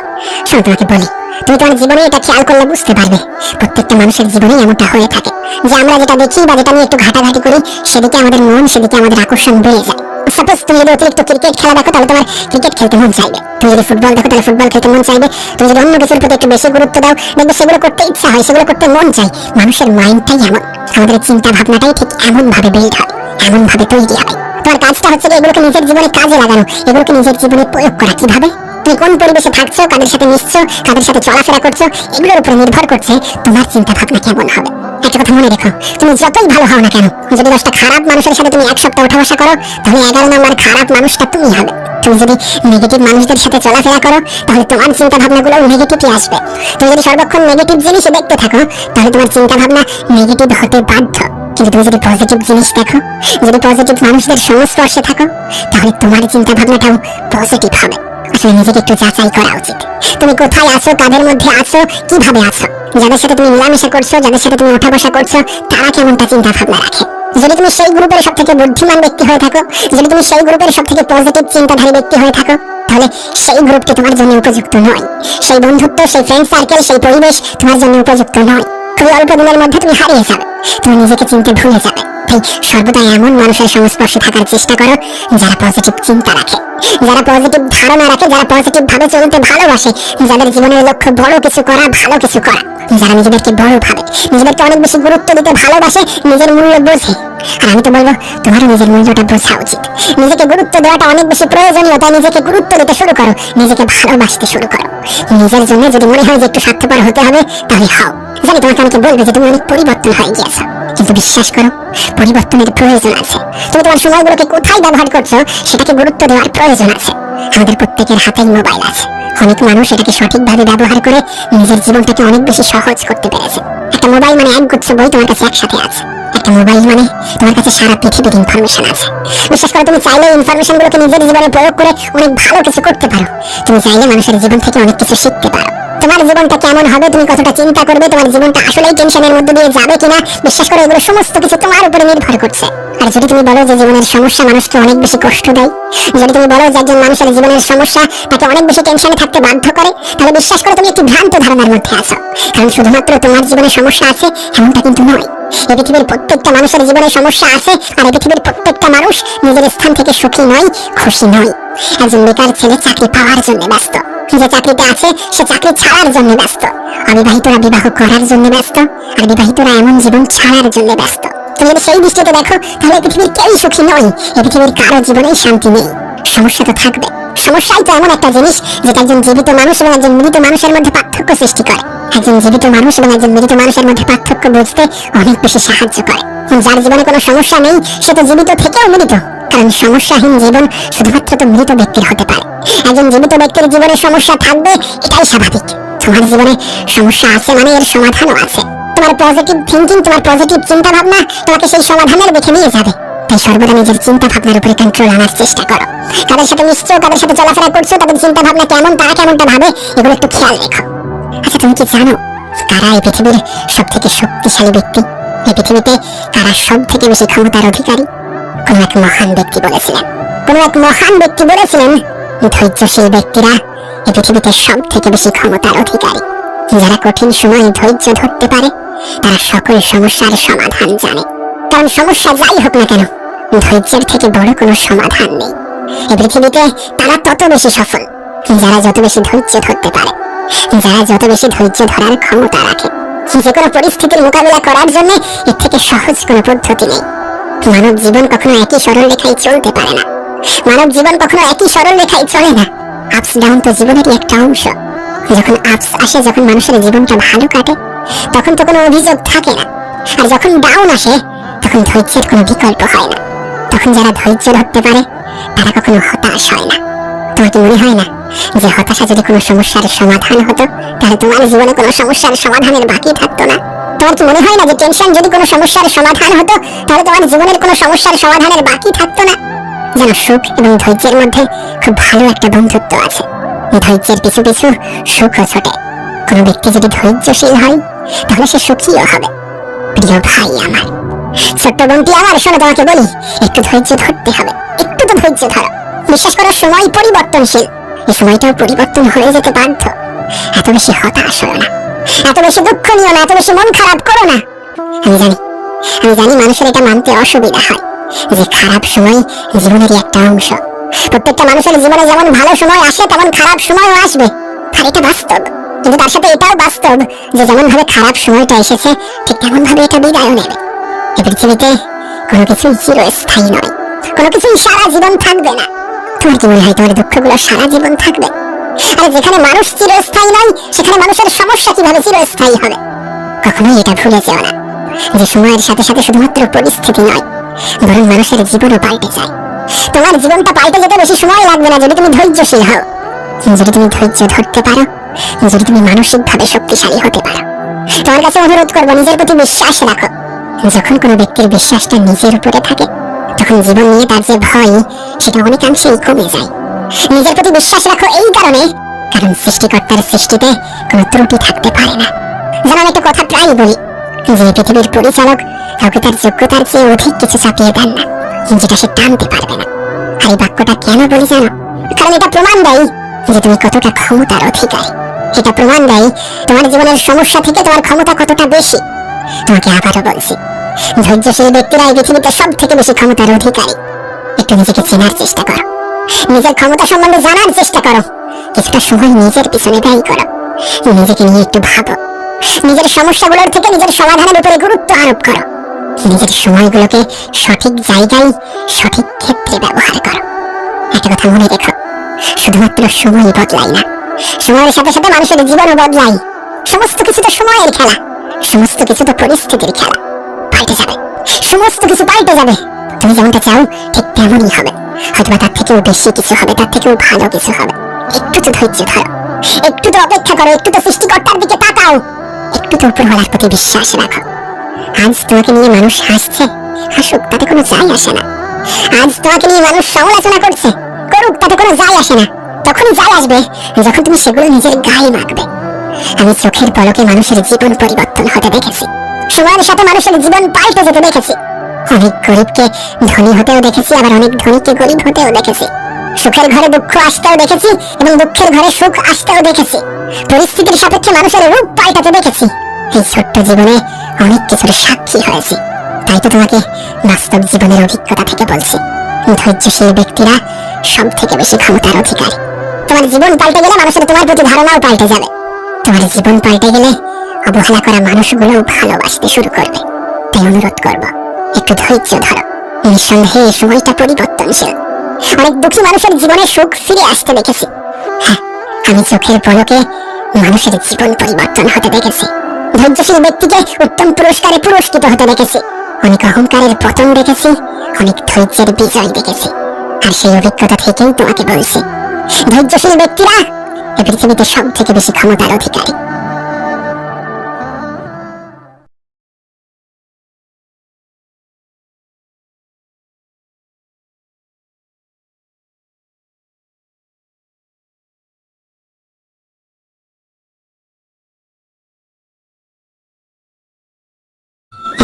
শোনো, তোমাকে বলি, তুমি তোমার জীবনে এটা খেয়াল করলে বুঝতে পারবে প্রত্যেকটা মানুষের জীবনেই এমনটা হয়ে থাকে যে আমরা যেটা দেখি বা যেটা নিয়ে একটু ঘাটাঘাটি করি সেদিকে আমাদের মন, সেদিকে আমাদের আকর্ষণ বেড়ে যায়। সাপোজ তুমি যদি অতিরিক্ত ক্রিকেট খেলা দেখো তাহলে তোমার ক্রিকেট খেলতে মন চাইবে, তুমি যদি ফুটবল দেখো তাহলে ফুটবল খেলতে মন চাইবে, তুমি যদি অন্য কিছুর প্রতি একটু বেশি গুরুত্ব দাও দেখবে সেগুলো করতে ইচ্ছা হয়, সেগুলো করতে মন চায়। মানুষের মাইন্ডটাই এমন, আমাদের চিন্তা ভাবনাটাই ঠিক এমন ভাবে বিল্ড হয়, এমন ভাবে তৈরি হয়। তোমার কাজটা হচ্ছে এগুলোকে নিজের জীবনে কাজে লাগানো, এগুলোকে নিজের জীবনে প্রয়োগ করা। কিভাবে? তুমি কোন পরিবেশে থাকছো, কাদের সাথে মিশছো, কাদের সাথে চলাফেরা করছো, এগুলোর উপরে নির্ভর করছে তোমার চিন্তা ভাবনা কেমন হবে। একটা কথা মনে রেখো, তুমি যতই ভালো হও না কেন, যদি 10টা খারাপ মানুষের সাথে তুমি এক সপ্তাহ উঠা বসা করো তাহলে 11 নম্বর খারাপ মানুষটা তুমি হবে। তুমি যদি নেগেটিভ মানুষদের সাথে চলাফেরা করো তাহলে তোমার চিন্তা ভাবনাগুলো নেগেটিভই আসবে। তুমি যদি সর্বক্ষণ নেগেটিভ জিনিসই দেখতে থাকো তাহলে তোমার চিন্তা ভাবনা নেগেটিভ হতে বাধ্য। কিন্তু তুমি যদি পজিটিভ জিনিস দেখো, যদি পজিটিভ মানুষদের সংস্পর্শে থাকো, তাহলে তোমার চিন্তা ভাবনাটাও পজিটিভ হবে। আসলে নিজেকে একটু যাচাই করা উচিত, তুমি কোথায় আছো, কাদের মধ্যে আছো, কিভাবে আছো, যাদের সাথে তুমি মেলামেশা করছো, যাদের সাথে তুমি ওঠা বসা করছো, তারা কেমনটা চিন্তা ভাবনা রাখে। যদি তুমি সেই গ্রুপের সব থেকে বুদ্ধিমান ব্যক্তি হয়ে থাকো, যদি তুমি সেই গ্রুপের সব থেকে পজিটিভ চিন্তাধারী ব্যক্তি হয়ে থাকো, তাহলে সেই গ্রুপটি তোমার জন্য উপযুক্ত নয়, সেই বন্ধুত্ব, সেই ফ্রেন্ড সার্কেল, সেই পরিবেশ তোমার জন্য উপযুক্ত নয়। খুবই অল্প দিনের মধ্যে তুমি হারিয়ে যাবে, তুমি নিজেকে চিনতে ভুলে যাবে। তাই সর্বদা এমন মানুষের সংস্পর্শে থাকার চেষ্টা করো যারা পজিটিভ চিন্তা রাখে, যারা পজিটিভ ধারণা রাখে, যারা পজিটিভ ভাবে চলতে ভালোবাসে, যাদের জীবনের লক্ষ্য বড় কিছু করা, ভালো কিছু করা, যারা নিজেদেরকে বড় ভাবে, নিজেদেরকে অনেক বেশি গুরুত্ব দিতে ভালোবাসে, নিজের মূল্য বোঝে। আর আমি তো বলবো তোমারও নিজের মূল্যটা বোঝা উচিত, নিজেকে গুরুত্ব দেওয়াটা অনেক বেশি প্রয়োজনীয়। তাই নিজেকে গুরুত্ব দিতে শুরু করো, নিজেকে ভালোবাসতে শুরু করো। নিজের জন্য যদি মনে হয় যে একটু স্বার্থপর হতে হবে তাহলে হও। জানি তোমাকে অনেকে বলবে যে তুমি অনেক পরিবর্তন হয়ে গিয়েছো, কিন্তু বিশ্বাস করো পরিবর্তনের প্রয়োজন আছে। তুমি তোমার সময়গুলোকে কোথায় ব্যবহার করছো সেটাকে গুরুত্ব দেওয়ার প্রয়োজন আছে। আমাদের প্রত্যেকের হাতেই মোবাইল আছে, অনেক মানুষ এটাকে সঠিকভাবে ব্যবহার করে নিজের জীবনটাকে অনেক বেশি সহজ করতে পেরেছে। একটা মোবাইল মানে একগুচ্ছ বই তোমার কাছে একসাথে আছে, একটা একটা মোবাইল মানে তোমার কাছে সারা পৃথিবীর ইনফরমেশন আছে। বিশ্বাস করো, তুমি চাইলে ইনফরমেশন গুলোকে নিজের জীবনে প্রয়োগ করে অনেক ভালো কিছু করতে পারো। তুমি চাইলে মানুষের জীবন থেকে অনেক কিছু শিখতে পারো। তোমার জীবনটা কেমন হবে, তুমি কতটা চিন্তা করবে, তোমার জীবনটা আসলেই টেনশনের মধ্যে দিয়ে যাবে কিনা, বিশ্বাস করো এগুলো সমস্ত কিছু তোমার উপরে নির্ভর করছে। আর যদি তুমি বলো যে জীবনের সমস্যা মানুষকে অনেক বেশি কষ্ট দেয়, যদি তুমি বলো যে একজন মানুষের জীবনের সমস্যা তাকে অনেক বেশি টেনশনে থাকতে বাধ্য করে, তাহলে বিশ্বাস করো তুমি একটি ভ্রান্ত ধারণার মধ্যে আছো। কারণ শুধুমাত্র তোমার জীবনে সমস্যা আছে এমনটা কিন্তু নয়। এই পৃথিবীর প্রত্যেকটা মানুষের জীবনে সমস্যা আছে, আর এই পৃথিবীর প্রত্যেকটা মানুষ নিজের স্থান থেকে সুখী নয়, খুশি নয়। একজন বেকার ছেলে চাকরি পাওয়ার জন্য ব্যস্ত, যে চাকরিতে আছে সে চাকরি ছাড়ার জন্য ব্যস্ত। অবিবাহিতরা বিবাহ করার জন্য ব্যস্ত, আর বিবাহিতরা এমন জীবন ছাড়ার জন্য ব্যস্ত। তুমি যদি সেই দৃষ্টিতে দেখো তাহলে পৃথিবীর কেউই সুখী নয়, এই পৃথিবীর কারো জীবনেই শান্তি নেই। সমস্যা তো থাকবে। সমস্যাই তো এমন একটা জিনিস যেটা একজন জীবিত মানুষ এবং একজন মৃত মানুষের মধ্যে পার্থক্য সৃষ্টি করে। একজন জীবিত মানুষ এবং একজন মৃত মানুষের মধ্যে পার্থক্য বুঝতে অনেক বেশি সাহায্য করে। যার জীবনে কোনো সমস্যা নেই সে তো জীবিত থেকেও মৃত, কারণ সমস্যাহীন জীবন শুধুমাত্র তো মৃত ব্যক্তির হতে পারে। একজন জীবিত ব্যক্তির জীবনে সমস্যা থাকবে, এটাই স্বাভাবিক। তোমার জীবনে সমস্যা আছে মানে এর সমাধানও আছে। তোমার পজিটিভ থিঙ্কিং, তোমার পজিটিভ চিন্তা ভাবনা তোমাকে সেই সমাধানের দিকে নিয়ে যাবে। তাই সর্বদা নিজের চিন্তা ভাবনার উপরে কন্ট্রোল আনার চেষ্টা করো। কাদের সাথে মিশছো, কাদের সাথে চলাফেরা করছো, তাদের চিন্তা ভাবনা কেমন, তারা কেমনটা ভাবে, এগুলো একটু খেয়াল রেখো। আচ্ছা, তুমি কি জানো কারা এই পৃথিবীর সব থেকে শক্তিশালী ব্যক্তি? এই পৃথিবীতে কারা সব থেকে বেশি ক্ষমতার অধিকারী? কোন এক মহান ব্যক্তি বলেছিলেন, ধৈর্যশীল ব্যক্তিরা এই পৃথিবীতে সব থেকে বেশি ক্ষমতার অধিকারী। যারা কঠিন সময়ে ধৈর্য ধরতে পারে তারা সকল সমস্যার সমাধান জানে। কারণ সমস্যা যাই হোক না কেন, ধৈর্যের থেকে বড় কোনো সমাধান নেই। এই পৃথিবীতে তারা তত বেশি সফল যারা যত বেশি ধৈর্য ধরতে পারে, যারা যত বেশি ধৈর্য ধরার ক্ষমতা রাখে। যে কোনো পরিস্থিতির মোকাবিলা করার জন্য এর থেকে সহজ কোনো পদ্ধতি নেই। মানব জীবন কখনো একই সরল রেখায় চলতে পারে না। মানব জীবন কখনো একই সরল রেখায় চলে না। আপস ডাউন তো জীবনেরই একটা অংশ। যখন আপস আসে, যখন মানুষের জীবনটা ভালো কাটে, তখন তো কোনো অভিযোগ থাকে না। আর যখন ডাউন আসে তখন ধৈর্যের কোনো বিকল্প হয় না। তখন যারা ধৈর্য ধরতে পারে তারা কখনো হতাশ হয় না। তোমার কি মনে হয় না যে হতাশা যদি কোনো সমস্যার সমাধান হতো তাহলে তোমার জীবনে কোনো সমস্যার সমাধানের বাকি থাকতো না? তোমার কি মনে হয় না যে টেনশন যদি কোনো সমস্যার সমাধান হতো তাহলে তোমার জীবনের কোনো সমস্যার সমাধানের বাকি থাকতো না? যেন সুখ এবং ধৈর্যের মধ্যে খুব ভালো একটা বন্ধুত্ব আছে। ধৈর্যের পিছু পিছু সুখও ছোটে। কোনো ব্যক্তি যদি ধৈর্যশীল হয় তাহলে সে সুখীও হবে। প্রিয় ভাই আমার, ছোট্ট বোনটি আমার, শোনো তোমাকে বলি, একটু ধৈর্য ধরতে হবে। একটু তো ধৈর্য ধরো। বিশ্বাস করো, সময় পরিবর্তনশীল, এই সময়টাও পরিবর্তন হয়ে যেতে বাধ্য। এত বেশি হতাশ হও না, এত বেশি দুঃখ নিও না, এত বেশি মন খারাপ করো না। আমি জানি মানুষের এটা মানতে অসুবিধা হয় যে খারাপ সময় জীবনেরই একটা অংশ। প্রত্যেকটা মানুষের জীবনে যেমন ভালো সময় আসে তেমন খারাপ সময়ও আসবে, আর এটা বাস্তব। কিন্তু তার সাথে এটাও বাস্তব যে যেমন ভাবে খারাপ সময়টা এসেছে ঠিক তেমন ভাবে এটা বিদায় নেবে। এই পৃথিবীতে কোনো কিছুই চিরস্থায়ী নয়, কোনো কিছুই সারা জীবন থাকবে না। তোমার কি মনে হয় তোমার দুঃখগুলো সারা জীবন থাকবে? আর যেখানে মানুষ চিরস্থায়ী নয় সেখানে মানুষের সমস্যা কিভাবে চিরস্থায়ী হবে? কখনোই এটা ভুলে যেও না যে সময়ের সাথে সাথে শুধুমাত্র পরিস্থিতি নয়, বরং মানুষের জীবনও পাল্টে যায়। তোমার জীবনটা পাল্টে যেতে বেশি সময় লাগবে না যদি তুমি ধৈর্যশীল হও, যদি তুমি ধৈর্য ধরতে পারো, যদি তুমি মানসিকভাবে শক্তিশালী হতে পারো। তোমার কাছে অনুরোধ করবো, নিজের প্রতি বিশ্বাস রাখো। যখন কোনো ব্যক্তির বিশ্বাসটা নিজের উপরে থাকে তখন জীবন নিয়ে তার যে ভয় সেটা অনেকাংশেই কমে যায়। নিজের প্রতি বিশ্বাস রাখো এই কারণে, কারণ সৃষ্টিকর্তার সৃষ্টিতে কোনো ত্রুটি থাকতে পারে না। যেন আমি একটা কথা প্রায় বলি যে পৃথিবীর পরিচালক কাউকে তার যোগ্যতার চেয়ে অধিক কিছু চাপিয়ে দেন না যেটা সে টানতে পারবে না। আর এই বাক্যটা কেন বলি জানো? কারণ এটা প্রমাণ দেয় যে তুমি কতটা ক্ষমতার অধিকারী। এটা প্রমাণ দেয় তোমার জীবনের সমস্যা থেকে তোমার ক্ষমতা কতটা বেশি। তোমাকে আবারও বলছি, ধৈর্যশীল ব্যক্তিরা এই পৃথিবীতে সব থেকে বেশি ক্ষমতার অধিকারী। একটু নিজেকে চেনার চেষ্টা করো, নিজের ক্ষমতা সম্বন্ধে জানার চেষ্টা করো, কিছুটা সময় নিজের পিছনে ব্যয় করো, নিজেকে নিয়ে একটু ভাবো, নিজের সমস্যাগুলোর থেকে নিজের সমাধানের উপরে গুরুত্ব আরোপ করো, নিজের সময়গুলোকে সঠিক জায়গায় সঠিক ক্ষেত্রে ব্যবহার করো। একটা কথা মনে রেখো, শুধুমাত্র সময় বদলায় না, সময়ের সাথে সাথে মানুষের জীবনও বদলায়। সমস্ত কিছু তো সময়ের খেলা, সমস্ত কিছু তো পরিস্থিতির খেলা। পাল্টে যাবে, সমস্ত কিছু পাল্টে যাবে। তুমি যেমনটা চাও ঠিক তেমনই হবে, হয়তোবা তার থেকেও বেশি কিছু হবে, তার থেকেও ভালো কিছু হবে। একটু তো ধৈর্য ধরো, একটু তো অপেক্ষা করো, একটু তো সৃষ্টিকর্তার দিকে তাকাও, একটু তো উপরওয়ালার প্রতি বিশ্বাস রাখো। আজ তোমাকে নিয়ে মানুষ হাসছে, হাসুক, তাতে কোনো যায় আসে না। আজ তোমাকে নিয়ে মানুষ সমালোচনা করছে, করুক, তাতে কোনো যায় আসে না। তখনই যায় আসবে যখন তুমি সেগুলো নিজের গায়ে মাখবে। আমি চোখের পলকে মানুষের জীবন পরিবর্তন হতে দেখেছি, সময়ের সাথে মানুষের জীবন পাল্টে যেতে দেখেছি। অনেক গরিবকে ধনী হতেও দেখেছি, আবার অনেক ধনীকে গরিব হতেও দেখেছি। সুখের ঘরে দুঃখ আসতেও দেখেছি এবং দুঃখের ঘরে সুখ আসতেও দেখেছি। পরিস্থিতির সাপেক্ষে মানুষের রূপ পাল্টাতে দেখেছি। এই ছোট্ট জীবনে অনেক কিছুর সাক্ষী হয়েছি, তাই তো তোমাকে বাস্তব জীবনের অভিজ্ঞতা থেকে বলছি, ধৈর্যশীল ব্যক্তিরা সব থেকে বেশি ক্ষমতার অধিকারী। তোমার জীবন পাল্টে গেলে মানুষের তোমার প্রতি ধারণাও পাল্টে যাবে। তোমার জীবন পাল্টে গেলে অবহেলা করা মানুষগুলোও ভালোবাসতে শুরু করবে। তাই অনুরোধ করব, একটু ধৈর্য ধরো। নিঃসন্দেহে এই সময়টা পরিবর্তনশীল। অনেক দুঃখী মানুষের জীবনে সুখ ফিরে আসতে দেখেছি। হ্যাঁ, আমি চোখের পলকে মানুষের জীবন পরিবর্তন হতে দেখেছি। ধৈর্যশীল ব্যক্তিকে উত্তম পুরস্কারে পুরস্কৃত হতে দেখেছি। অনেক অহংকারের পতন দেখেছি, অনেক ধৈর্যের বিজয় দেখেছি। আর সেই অভিজ্ঞতা থেকেই তোমাকে বলছি, ধৈর্যশীল ব্যক্তিরা এই পৃথিবীতে সব থেকে বেশি ক্ষমতার অধিকারী।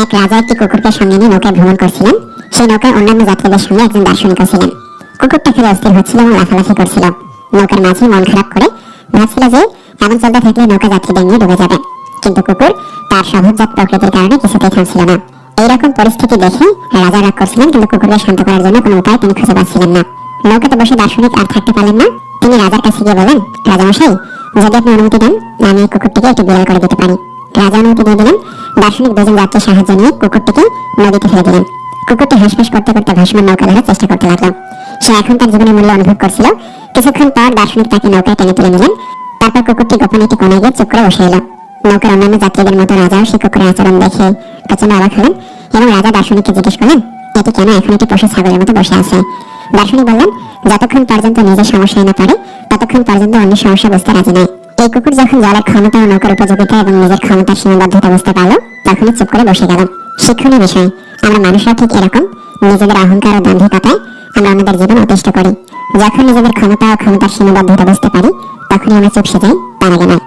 এক রাজা একটি কুকুরকে সঙ্গে নিয়ে নৌকায় ভ্রমণ করছিলেন। সেই নৌকায় অন্যান্য যাত্রীদের সঙ্গে একজন দার্শনিকও ছিলেন। কুকুরটা ফিরে অস্থির হচ্ছিল এবং লাফালাফি করছিল। নৌকার মাঝে মন খারাপ করে ভাবছিল যে এমন চলতে থাকলে নৌকা যাত্রীদের নিয়ে ডুবে যাবে। কিন্তু কুকুর তার স্বভাবজাত প্রকৃতির কারণে কিছুতেই থামছিল না। এইরকম পরিস্থিতি দেখে রাজা রাগ করছিলেন, কিন্তু কুকুরকে শান্ত করার জন্য কোনো উপায় তিনি খুঁজে পাচ্ছিলেন না। নৌকাতে বসে দার্শনিক আর থাকতে পারলেন না। তিনি রাজার কাছে গিয়ে বলেন, রাজামশাই, যদি আপনি অনুমতি দেন আমি এই কুকুরটিকে একটু বিড়াল করে দিতে পারি। রাজা অনুমতি দিয়ে দিলেন। দার্শনিক দুজন যাত্রীর সাহায্য নিয়ে কুকুরটিকে নদীতে ফেলে দিলেন। কুকুরটি হাঁসফাঁস করতে করতে ভাসমান নৌকা ধরার চেষ্টা করতে লাগলো। সে এখন তার জীবনের মূল্য অনুভব করছিল। কিছুক্ষণ পর দার্শনিক তাকে নৌকায় টেনে তুলে নিলেন। তারপর কুকুরটি গোপনে একটি কোণে গিয়ে চুপ করে বসে এলো। নৌকার অন্যান্য যাত্রীদের মতো রাজাও সেই কুকুরের আচরণ দেখে প্রচন্ড অবাক হলেন এবং রাজা দার্শনিককে জিজ্ঞেস করলেন, এটি কেন এখন একটি পশু ছাগলের মতো বসে আছে? দার্শনিক বললেন, যতক্ষণ পর্যন্ত নিজের সমস্যায় না পড়ে ততক্ষণ পর্যন্ত অন্য সমস্যা বুঝতে রাজি নয়। এই কুকুর যখন জলের ক্ষমতা ও নৌকার উপযোগিতা এবং নিজের ক্ষমতার সীমাবদ্ধতা বুঝতে পারলো, তখনই চুপ করে বসে গেল। শিক্ষণীয় বিষয়, আমরা মানুষরা ঠিক এরকম নিজেদের অহংকার ও দাম্ভিকতায় আমরা আমাদের জীবন অতিষ্ঠ করি। যখন নিজেদের ক্ষমতা ও ক্ষমতার সীমাবদ্ধতা বুঝতে পারি, তখনই আমরা চুপসে যাই, তার আগে নয়।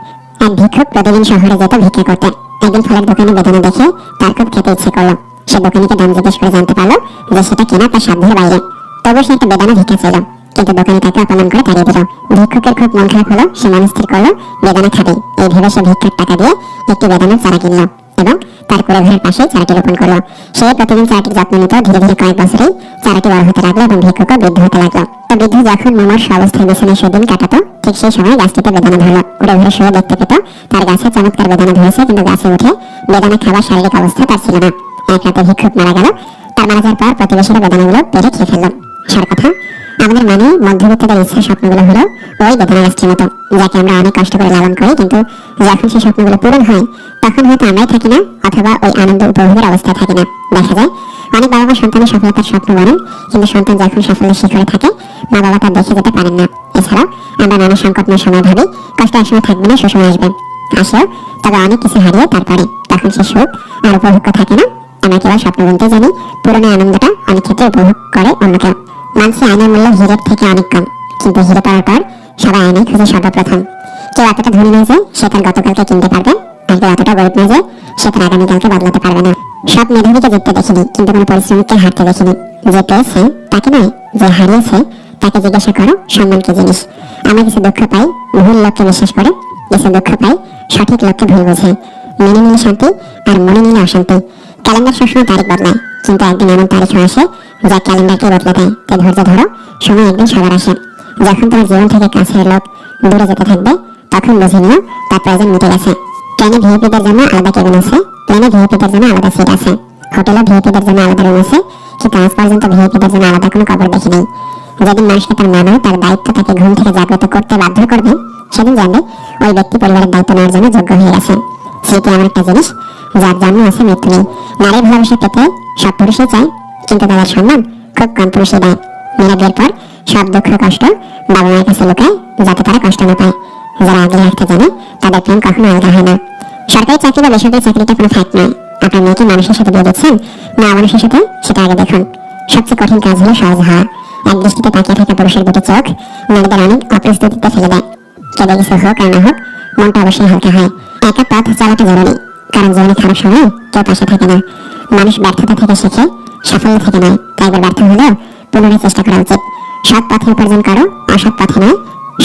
এক ভিক্ষুক প্রতিদিন শহরে যেত ভিক্ষা করতে। একদিন ফলের দোকানে বেদনা দেখে তার খুব খেতে ইচ্ছে করলো। সে দোকানিকে দাম জিজ্ঞেস করে জানতে পারলো যে সেটা কেনা তার সাধ্যের বাইরে। তবু সে একটা বেদানা ভিক্ষা ছিল, কিন্তু দোকানি তাকে অপমান করে তাড়িয়ে দিল। ভিক্ষুকের খুব মন খারাপ হলো। সে মন স্থির করলো বেদানা খাবে। এই ভেবে সে ভিক্ষার টাকা দিয়ে একটি বেদানার চারা কিনল এবং তার কুড়ে ঘরের পাশে চারাটি রোপণ করলো। সে প্রতিদিন চারাটির যত্ন নিত। ধীরে ধীরে কয়েক বছরেই চারাটি বড় হতে লাগলো এবং ভিক্ষুকও বৃদ্ধ হতে লাগলো। তো বৃদ্ধ যখন মুমূর্ষু অবস্থায় বিছানায় সেদিন কাটাতো, ঠিক সেই সময় গাছটিতে বেদানা ধরলো। কুড়ে ঘরে শুয়ে দেখতে পেত তার গাছে চমৎকার বেদানা ধরেছে, কিন্তু গাছে উঠে বেদানা খাবার শারীরিক অবস্থা তার ছিল না। এক রাতে ভিক্ষুক মারা গেল। তার মারা যাওয়ার পর প্রতিবেশীরা বেদানাগুলো পেরে খেয়ে ফেলল। সার কথা, আমাদের মানে মধ্যবিত্তদের ইচ্ছা স্বপ্নগুলো হলো ওই বেদনা গাছটির মতো, যাকে আমরা অনেক কষ্ট করে লালন করি, কিন্তু যখন সেই স্বপ্নগুলো পূরণ হয় তখন হয়তো আমরাই থাকি না, অথবা ওই আনন্দ উপভোগের অবস্থায় থাকি না। দেখা যায় অনেক বাবা মা সন্তানের সফলতার স্বপ্ন বলেন, কিন্তু সন্তান যখন সাফল্যের শিখরে থাকে মা বাবা তার দেখে যেতে পারেন না। এছাড়াও আমরা নানা সংকটময় সময় ভাবি কষ্ট একসময় থাকবে না, সুসময় আসবে। আসেও, তবে অনেক কিছু হারিয়ে তারপরে তখন সে সুখ আর উপভোগ্য থাকে না। আমরা কেবল স্বপ্ন বলতে জানি, পুরনো আনন্দটা অনেক ক্ষেত্রে উপভোগ করে অন্য কেউ। মানুষের আয়নার মূল্য হীরের থেকে অনেক কম, কিন্তু হিরে পাওয়ার পর সবাই আয়নাই খুঁজে সর্বপ্রথম। কেউ এতটা ধনী নয় যে সে তার গতকালকে কিনতে পারবে, আর কেউ এতটা গরিব নয় যে সে তার আগামীকালকে বদলাতে পারবে না। সব মেধাবীকে জিততে দেখিনি, কিন্তু কোনো পরিশ্রমিককে হারতে দেখিনি। যে পেয়েছে তাকে নয়, যে হারিয়েছে তাকে জিজ্ঞাসা করো সম্মান কি জিনিস। আমরা কিছু দুঃখ পাই ভুল লোককে বিশ্বাস করে, কিছু দুঃখ পাই সঠিক লোককে ভুল বোঝে। মেনে নিলে শান্তি আর মনে নিলে অশান্তি। ক্যালেন্ডার সবসময় তারিখ বদলায়, কিন্তু একদিন এমন তারিখও আসে যা ক্যালেন্ডারকে বদলে দেয়। তাই ধৈর্য ধরো, সময় একদিন সবার আসে। যখন তোমার জীবন থেকে কাছের লোক দূরে যেতে থাকবে, তখন বুঝে নিও তার প্রয়োজন মিটে গেছে। ট্রেনে ভিআইপিদের জন্য আলাদা কেবিন আছে, প্লেনে ভিআইপিদের জন্য আলাদা সিট আছে, হোটেলে ভিআইপিদের জন্য আলাদা রুম আছে, কিন্তু আজ পর্যন্ত ভিআইপিদের জন্য আলাদা কোনো কবর দেখি নেই। যেদিন মানুষকে তার মানো, তার দায়িত্ব তাকে ঘুম থেকে জাগ্রত করতে বাধ্য করবে, সেদিন জানবে ওই ব্যক্তি পরিবারের দায়িত্ব নেওয়ার জন্য যোগ্য হয়ে গেছে। স্মৃতি এমন একটা জিনিস যার জন্ম আছে মৃত্যু নেই। নারীর ভালোবাসা পেতে সব পুরুষই চায়, কিন্তু তাদের সম্মান খুব কম পুরুষই দেয়। মেয়েরা বিয়ের পর সব দুঃখ কষ্ট বাবা মায়ের কাছে লুকায়, যাতে তারা কষ্ট না পায়। যারা আগলে রাখতে জানে তাদের প্রেম কখনো আলগা হয় না। সরকারি চাকরি বা বেসরকারি চাকরিটা কোনো ফ্যাক্ট নয়। আপনার মেয়েকে মানুষের সাথে বিয়ে দিচ্ছেন না অমানুষের সাথে, সেটা আগে দেখুন। সবচেয়ে কঠিন কাজ হলো সহজ হওয়া। এক দৃষ্টিতে তাকিয়ে থাকা পুরুষের দুটি চোখ নারীদের অনেক অপ্রস্তুতিতে ফেলে দেয়। কেঁদে কিছু হোক আর না হোক, মনটা অবশ্যই হালকা হয়। একা পথ চলাটা জরুরি, কারণ জীবনে খারাপ সময় কেউ পাশে থাকে না। মানুষ ব্যর্থতা থেকে শিখে, সাফল্য থেকে নয়। তাই একবার ব্যর্থ হলেও পুনরায় চেষ্টা করা উচিত। সৎ পথে উপার্জন করো, অসৎ পথে নয়।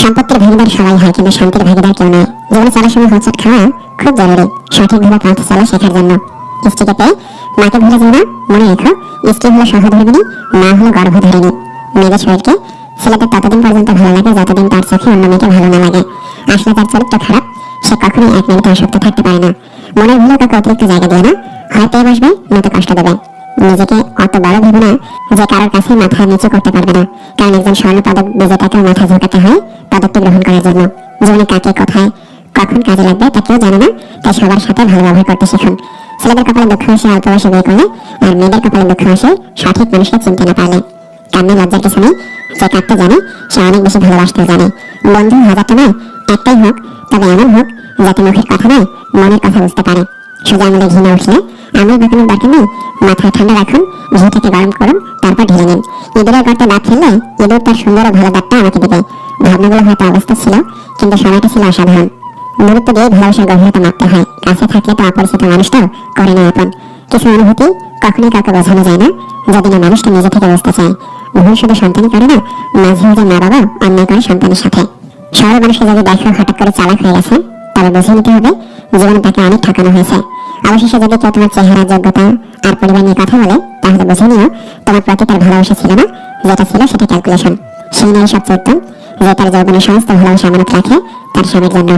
সম্পত্তির ভাগিদার সবাই হয়, কিন্তু শান্তির ভাগিদার কেউ নয়। জীবনে চলার সময় হোঁচট খাওয়া খুব জরুরি, সঠিকভাবে পথ চলা শেখার জন্য। স্ত্রীকে পেয়ে মাকে ভুলে যাও না, মনে রেখো স্ত্রী হলো সহধর্মিণী, মা হলো গর্ভধারিণী। মেয়েদের শরীরকে ছেলেদের ততদিন পর্যন্ত ভালো লাগে যতদিন তার চোখে অন্য মেয়েকে ভালো না লাগে। আসলে তার চরিত্র খারাপ, সে কখনোই এক মিনিটে আসক্ত থাকতে পারে না। মনের ভুলে কাউকে অতিরিক্ত জায়গা দিয়ে না, হয় পেয়ে বসবে নয়তো কষ্ট দেবে। নিজেকে অত বড় ভেবে না যে কারোর কাছে মাথা নিচু করতে পারবে না, কারণ একজন স্বর্ণ পদক বিজেতাকেও মাথা ঝোঁকাতে হয় পদকটি গ্রহণ করার জন্য। জীবনে কাকে কোথায় কখন কাজে লাগবে তা কেউ জানে না, তাই সবার সাথে ভালো ব্যবহার করতে শিখুন। ছেলেদের কপালে দুঃখ আসে অল্প বয়সে বিয়ে করলে, আর মেয়েদের কপালে দুঃখ আসে সঠিক মানুষকে চিনতে না পারলে। কান্না লজ্জার কিছু নেই, যে কাঁদতে জানে সে অনেক বেশি ভালোবাসতেও জানে। বন্ধু হাজারটা নয়, একটাই হোক, তবে এমন হোক যাতে মুখের কথা নয় মনের কথা বুঝতে পারে। সোজা আঙুলে ঘি না উঠলে আঙুল বাঁকানোর দরকার নেই। মাথায় ঠান্ডা রাখুন, ঘিটাকে গরম করুন, তারপর ঢেলে নিন। ইঁদুরের গর্তে দাঁত ফেললে ইঁদুর তার সুন্দর ও ভালো দাঁতটা আমাকে দিবে। ভাবনাগুলো হয়তো অবস্থা ছিল, কিন্তু সময়টা ছিল অসাধারণ। গুরুত্ব দিয়ে ভালোবাসার গভীরতা মাপতে হয়। কাছে থাকলে তো অপরিচিত মানুষটাও করে না আপন। কিছু অনুভূতি কখনোই কাউকে বোঝানো যায় না যদি না মানুষটা নিজে থেকে বুঝতে চায়। ভুল শুধু সন্তানই করে না, মাঝে মাঝে মা বাবা অন্যায় করে সন্তানের সাথে। শহরের মানুষকে যদি দেখো হঠাৎ করে চালাক হয়ে গেছে, তবে বুঝে নিতে হবে জীবনে তাকে অনেক ঠকানো হয়েছে। অবশেষে যদি কেউ তোমার চেহারা, যোগ্যতা আর পরিবার নিয়ে কথা বলে, তাহলে বুঝে নিও তোমার প্রতি তার ভালোবাসা ছিল না, যেটা ছিল সেটা ক্যালকুলেশন। সেই নারী সবচেয়ে উত্তম যে তার যৌবনের সমস্ত ভালোবাসা আমানত রাখে তার স্বামীর জন্য।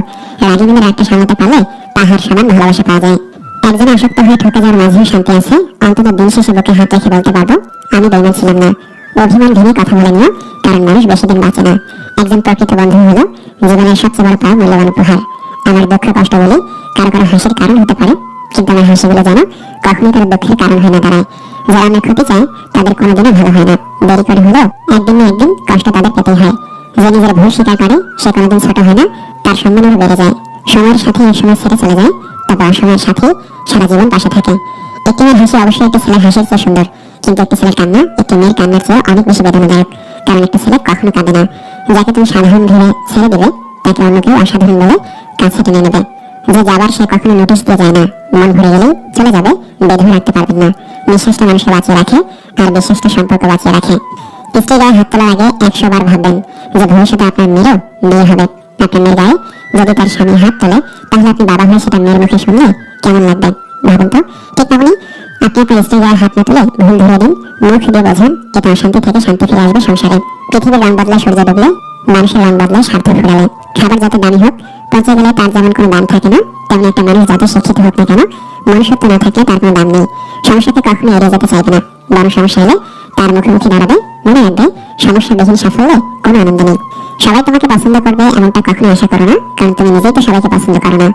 রাগী মনের একটা সামলাতে পারলে পাহাড় সমান ভালোবাসা পাওয়া যায়। একজন আসক্ত হয়ে ঠকে যাওয়ার মাঝেও শান্তি আছে। অন্তত দিন শেষে বুকে হাত রেখে বলতে পারবো আমি বেইমান ছিলাম না। অভিমান ভেঙে কথা বলে নিও, কারণ মানুষ বেশি দিন বাঁচে না। একজন প্রকৃত বন্ধু হলো জীবনের সবচেয়ে বড় পাওয়া মূল্যবান উপহার। আমার দুঃখ কষ্ট বলি কারো কারো হাসির কারণ হতে পারে, কিন্তু আমার হাসিগুলো যেন কখনোই তার দুঃখের কারণ হয় না দাঁড়ায়। যারা আমার ক্ষতি চায় তাদের কোনোদিনও ভালো হয় না। দেরি করে হলেও একদিন না একদিন কষ্ট তাদের পেতেই হয়। যে নিজের ভুল স্বীকার করে সে কোনোদিন ছোট হয় না, তার সম্মানও বেড়ে যায়। সময়ের সাথে এক সময় ছেড়ে চলে যায়, তবে অসময়ের সাথে সারা জীবন পাশে থাকে। একটি মেয়ের হাসি অবশ্যই একটি ছেলের হাসির চেয়ে সুন্দর, কিন্তু একটি ছেলের কান্না একটি মেয়ের কান্নার চেয়ে অনেক বেশি বেদনাদায়ক। কারণ একটা ছেলে কখনো কাঁদে না। যাকে তুমি সাধারণ ভেবে ছেড়ে দেবে, তাকে অন্য কেউ অসাধারণ বলে কাছে টেনে নেবে। যে যাবার সে কখনো নোটিশ দিয়ে যায় না। মন ভরে গেলেই চলে যাবে, বেঁধে রাখতে পারবেন না। নিঃশ্বাসটা মানুষকে বাঁচিয়ে রাখে, আর বিশ্বাসটা সম্পর্ক বাঁচিয়ে রাখে। স্ত্রী গায়ে হাত তোলার আগে 100 বার ভাববেন যে ভবিষ্যতে আপনার মেয়েরও বিয়ে হবে। আপনার মেয়ের গায়ে যদি তার স্বামী হাত তোলে, তাহলে আপনি বাবা হয়ে সেটা মেয়ের মুখে শুনলে কেমন লাগবে ভাবুন তো। ঠিক তেমনি আপনি আপনার স্ত্রী গায়ে হাত না তুলে ভুল ধরে দিন, মুখ দিয়ে বোঝান, এতে অশান্তি থেকে শান্তি ফিরে আসবে সংসারে। পৃথিবীর রং বদলায় সূর্য ডুবলে, মানুষের রং বদলায় স্বার্থ ফুরালে। খাবার যত দামি হোক, পচে গেলে তার যেমন কোনো দাম থাকে না, তেমনি একটা মানুষ যত শিক্ষিত হোক না কেন, মনুষ্যত্ব না থাকলে তার কোনো দাম নেই। সমস্যাকে কখনো এড়িয়ে যেতে চাইবে না, বড় সমস্যা এলে তার মুখোমুখি দাঁড়াবে। মনে রাখবে সমস্যাবিহীন সাফল্যে কোনো আনন্দ নেই। সবাই তোমাকে পছন্দ করবে এমনটা কখনো আশা করো না, কারণ তুমি নিজেই তো সবাইকে পছন্দ করো না।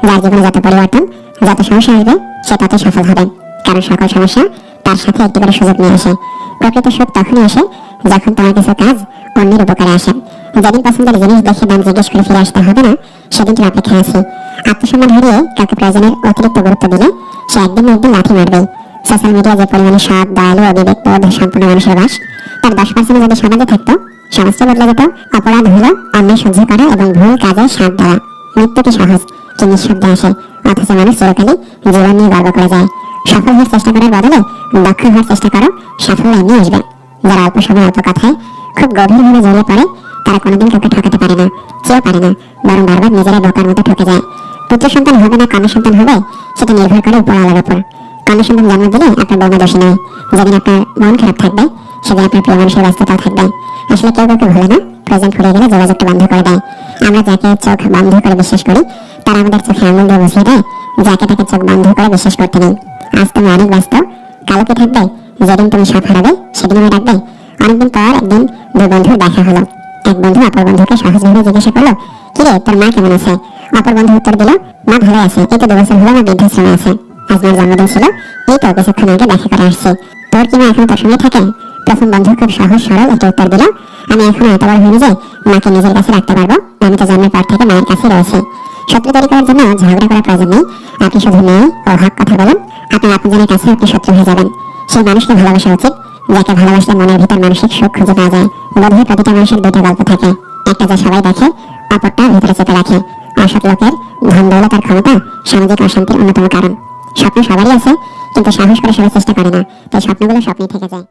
যার জীবনে যত পরিবর্তন, যত সমস্যা আসবে, সে তত সফল হবে, কারণ সকল সমস্যা তার সাথে একটি করে সুযোগ নিয়ে আসে। প্রকৃত সুখ তখনই আসে যখন তোমার কিছু কাজ অন্যের উপকারে আসে। যেদিন পছন্দের জিনিস দেখে দাম জিজ্ঞেস করে ফিরে আসতে হবে না, সেদিনটির অপেক্ষায় আছি। আত্মসম্মান হারিয়ে কাউকে প্রয়োজনের অতিরিক্ত গুরুত্ব দিলে সে একদিন না একদিন লাথি মারবে। সোশ্যাল মিডিয়া যে পরিমাণে সৎ, দয়ালু ও বিবেকবোধ সম্পন্ন মানুষের বাস, তার 10% যদি সমাজে থাকতো, সমাজটা বদলে যেত। অপরাধ হলো অন্যায় সহ্য করা এবং ভুল কাজে সাথ দেওয়া। মৃত্যু কি সহজ, কি নিঃশব্দে আসে, অথচ মানুষ চিরকালই জীবন নিয়ে গর্ব করে যায়। সফল হওয়ার চেষ্টা করার বদলে দক্ষ হওয়ার চেষ্টা করো, সাফল্য এমনি আসবে। যারা অল্প সময় অল্প কথায় খুব গভীরভাবে জড়িয়ে পড়ে, তারা কোনোদিন কাউকে ঠকাতে পারে না, চেয়েও পারে না, বরং বারবার নিজেরাই বোকার মতো ঠকে যায়। পুত্র সন্তান হবে না কন্যা সন্তান হবে, সেটা নির্ভর করে উপরওয়ালার উপর। কন্যা সন্তান জন্ম দিলে আপনার বৌমা দোষী নয়। যেদিন আপনার মন খারাপ থাকবে, সেদিন আপনার প্রিয় মানুষের ব্যস্ততা থাকবে। আসলে কেউ কাউকে ভুলে না, প্রয়োজন ফুরিয়ে গেলে যোগাযোগটা বন্ধ করে দেয়। আমরা যাকে চোখ বন্ধ করে বিশ্বাস করি, তারা আমাদের চোখে আঙুল দিয়ে বুঝিয়ে দেয় যাকে তাকে চোখ বন্ধ করে বিশ্বাস করতে নেই। আজ তুমি অনেক ব্যস্ত, কালো কি থাকবে? যেদিন তুমি সব হারাবে, সেদিন আমি ডাকবে। অনেকদিন পর একদিন দুই বন্ধুর দেখা হলো। এক বন্ধু অপর বন্ধুকে সহজভাবে জিজ্ঞাসা করলো, কিরে তোর মা কেমন আছে? অপর বন্ধু উত্তর দিল, মা ভালো আছে, এই তো 2 বছর হলো আমার বৃদ্ধাশ্রমে আছে। আজ মার জন্মদিন ছিল, এই তো কিছুক্ষণ আগে দেখা করে আসছি। তোর কি মা এখন তোর সঙ্গে থাকে? প্রথম বন্ধু খুব সহজ সরল একটা উত্তর দিল, আমি এখন এত বড় হইনি যে মাকে নিজের কাছে রাখতে পারবো, আমি তো জন্মের পর থেকে মায়ের কাছে রয়েছি। শত্রু তৈরি করার জন্য ঝগড়া করার প্রয়োজন নেই, আপনি শুধু ন্যায় ও হক কথা বলুন, আপনার আপনজনের কাছে আপনি শত্রু হয়ে যাবেন। সেই মানুষকে ভালোবাসা উচিত যাকে ভালোবাসলে মনের ভিতর মানসিক সুখ খুঁজে পাওয়া যায়। বোধহয় প্রতিটা মানুষের দুটো গল্প থাকে, একটা যা সবাই দেখে, অপরটা ভিতরে চেপে রাখে। অসৎ লোকের ধন দৌলত আর ক্ষমতা সামাজিক অশান্তির অন্যতম কারণ। স্বপ্ন সবারই আছে, কিন্তু সাহস করে সবাই চেষ্টা করে না, তাই স্বপ্নগুলো স্বপ্নই থেকে যায়।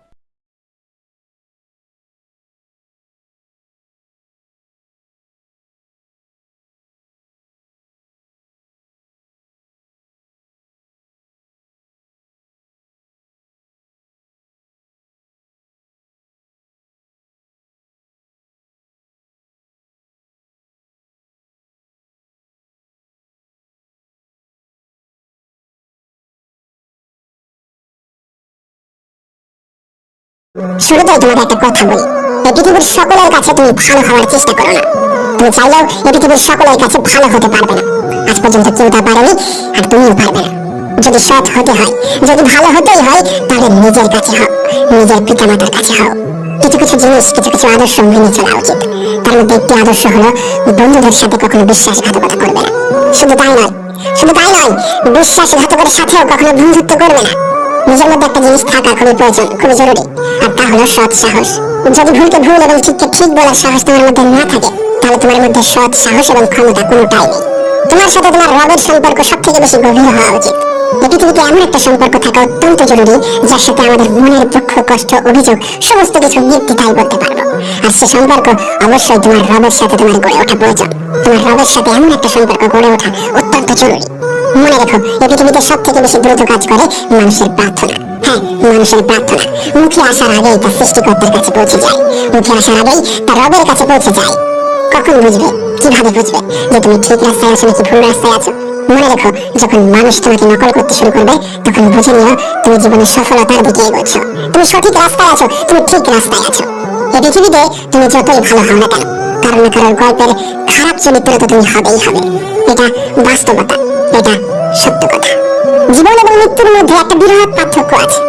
শুরুতেই তোমাকে একটা কথা বলি, এই পৃথিবীর সকলের কাছে তুমি ভালো হওয়ার চেষ্টা করো না। তুমি চাইলেও এই পৃথিবীর সকলের কাছে ভালো হতে পারবে না। আজ পর্যন্ত কেউ তা পারেনি, আর তুমিও পারবে না। যদি সৎ হতে হয়, যদি ভালো হতেই হয়, তাহলে নিজের কাছে হও, নিজের পিতামাতার কাছে হও। কিছু কিছু জিনিস, কিছু কিছু আদর্শ মেনে চলা উচিত। তার মধ্যে একটি আদর্শ হলো বন্ধুদের সাথে কখনো বিশ্বাসঘাতকতা করবে না। শুধু তাই নয়, শুধু তাই নয়, বিশ্বাসঘাতকের সাথেও কখনো বন্ধুত্ব করবে না। নিজের মধ্যে একটা জিনিস থাকা খুবই প্রয়োজন, খুবই জরুরি, আর তা হলো সৎ সাহস। যদি ভুলকে ভুল এবং ঠিককে ঠিক বলার সাহস তোমার মধ্যে না থাকে, তাহলে তোমার মধ্যে সৎ সাহস এবং ক্ষমতা কোনোটাই নেই। তোমার সাথে তোমার রবের সম্পর্ক সব থেকে বেশি গভীর হওয়া উচিত। এই পৃথিবীতে এমন একটা সম্পর্ক থাকা অত্যন্ত জরুরি, যার সাথে আমাদের মনের দুঃখ, কষ্ট, অভিযোগ সমস্ত কিছু নির্দ্বিধায় করতে পারবো। আর সে সম্পর্ক অবশ্যই তোমার রবের সাথে তোমার গড়ে ওঠা প্রয়োজন। তোমার রবের সাথে এমন একটা সম্পর্ক গড়ে ওঠা অত্যন্ত জরুরি। মনে রেখো, এই পৃথিবীতে সব থেকে বেশি দ্রুত কাজ করে মানুষের প্রার্থনা। হ্যাঁ, মানুষের প্রার্থনা মুখে আসার আগেই তার সৃষ্টিকর্তার কাছে পৌঁছে যায়, মুখে আসার আগেই তার রবের কাছে পৌঁছে যায়। কখন বুঝবে, কিভাবে বুঝবে যে তুমি ঠিক রাস্তায় আছো নাকি ভুল রাস্তায় আছো? মনে রেখো, যখন মানুষ তোমাকে নকল করতে শুরু করবে, তখন বুঝে নিও তুমি জীবনের সফলতার দিকে এগোচ্ছো। তুমি সঠিক রাস্তায় আছো, তুমি ঠিক রাস্তায় আছো। এই পৃথিবীতে তুমি যতই ভালো হও না কেন, কারণ না কারোর গল্পের খারাপ চরিত্র তো তুমি হবেই হবে। এটা বাস্তবতা, এটা সত্য কথা। জীবন এবং মৃত্যুর মধ্যে একটা বিরাট পার্থক্য আছে।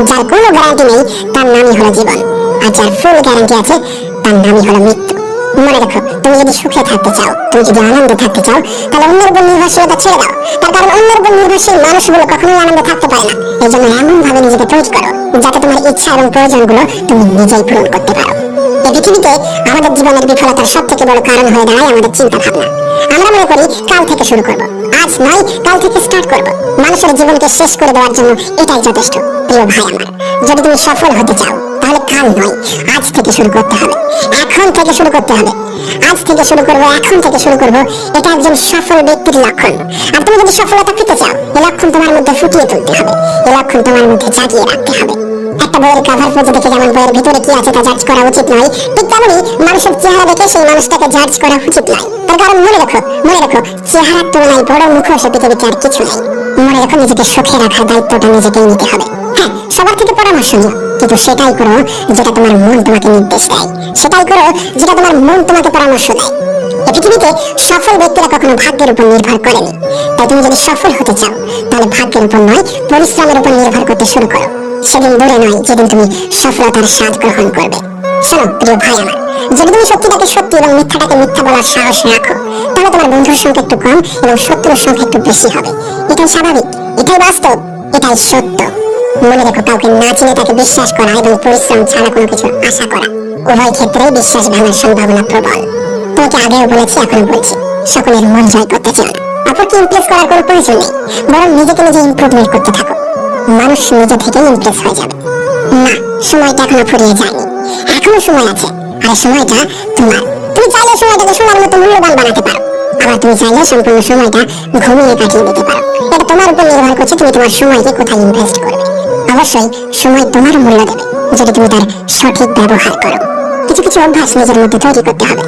যার কোনো গ্যারান্টি নেই, তার নামই হলো জীবন, আর যার ফুল গ্যারান্টি আছে, তার নামই হলো মৃত্যু। মনে রাখো, তুমি যদি সুখে থাকতে চাও, তুমি যদি আনন্দে থাকতে চাও, তাহলে অন্যের উপর নির্ভরশীলতা ছেড়ে দাও। তার কারণ অন্যের উপর নির্ভরশীল মানুষগুলো কখনোই আনন্দে থাকতে পারে না। এই জন্য এমন ভাবে নিজেকে তৈরি করো, যাতে তোমার ইচ্ছা এবং প্রয়োজনগুলো তুমি নিজেই পূরণ করতে পারো। এই পৃথিবীতে আমাদের জীবনের বিফলতার সব থেকে বড় কারণ হয়ে দাঁড়ায় আমাদের চিন্তা ভাবনা। আমরা মনে করি কাল থেকে শুরু করব, আজ নয় কাল থেকে স্টার্ট করব। মানুষের জীবনকে শেষ করে দেওয়ার জন্য এটাই যথেষ্ট। প্রিয় ভাই আমার, যদি তুমি সফল হতে চাও, তাহলে কাল নয়, আজ থেকে শুরু করতে হবে, এখন থেকে শুরু করতে হবে। আজ থেকে শুরু করবো, এখন থেকে শুরু করবো, এটা একজন সফল ব্যক্তির লক্ষণ। আর তুমি যদি সফলতা পেতে চাও, এই লক্ষণ তোমার মধ্যে ফুটিয়ে তুলতে হবে, এই লক্ষণ তোমার মধ্যে জাগিয়ে রাখতে হবে। একটা বইয়ের কাভার পেজে দেখে যেমন বইয়ের ভিতরে কি আছে তা জাজ করা উচিত নয়, ঠিক তেমনি মানুষের চেহারা দেখে সেই মানুষটাকে জাজ করা উচিত নয়। তার কারণ মনে রাখো, চেহারার তুলনায় বড় মুখোশ পৃথিবীতে আর কিছু নেই। মনে রাখো, নিজেকে সুখে রাখার দায়িত্বটা নিজেকেই নিতে হবে। হ্যাঁ, সবার থেকে পরামর্শ নিও, কিন্তু সেটাই করো যেটা তোমার মন তোমাকে নির্দেশ দেয়, সেটাই করো যেটা তোমার মন তোমাকে পরামর্শ দেয়। এই পৃথিবীতে সফল ব্যক্তিরা কখনো ভাগ্যের উপর নির্ভর করেনি। তাই তুমি যদি সফল হতে চাও, তাহলে ভাগ্যের উপর নয়, পরিশ্রমের উপর নির্ভর করতে শুরু করো। সেদিন দূরে নয় যেদিন তুমি সফলতার স্বাদ গ্রহণ করবে। শোনো প্রিয় ভাই আমার, যদি তুমি সত্যিটাকে সত্যি এবং মিথ্যাটাকে মিথ্যা বলার সাহস রাখো, তাহলে তোমার বন্ধুর সংখ্যা একটু কম এবং শত্রুর সংখ্যা একটু বেশি হবে। এটাই স্বাভাবিক, এটাই বাস্তব, এটাই সত্য। মনে রেখো, কাউকে না চিনে তাকে বিশ্বাস করা এবং পরিশ্রম ছাড়া কোনো কিছু আশা করা, উভয় ক্ষেত্রেই বিশ্বাস ভাঙার সম্ভাবনা প্রবল। তোমাকে আগেও বলেছি, এখনো বলছি, সকলের মন জয় করতে চাও না, অপরকে ইমপ্রেস করার কোনো প্রয়োজন নেই, বরং নিজেকে নিজে ইমপ্রুভমেন্ট করতে থাকো। মানুষ নিজে থেকেই ইমপ্রেস হয়ে যাবে। না, সময়টা এখনো ফুরিয়ে যায়নি, এখনো সময় আছে। আর সময়টা তোমার। তুমি চাইলে সময়টাকে সোনার মতো মূল্যবান বানাতে পারো, আবার তুমি চাইলে সম্পূর্ণ সময়টা ঘুমিয়ে কাটিয়ে দিতে পারো। এটা তোমার উপর নির্ভর করছে তুমি তোমার সময়কে কোথায় ইনভেস্ট করবে। অবশ্যই সময় তোমার মূল্য দেবে যদি তুমি তার সঠিক ব্যবহার করো। কিছু কিছু অভ্যাস নিজের মধ্যে তৈরি করতে হবে।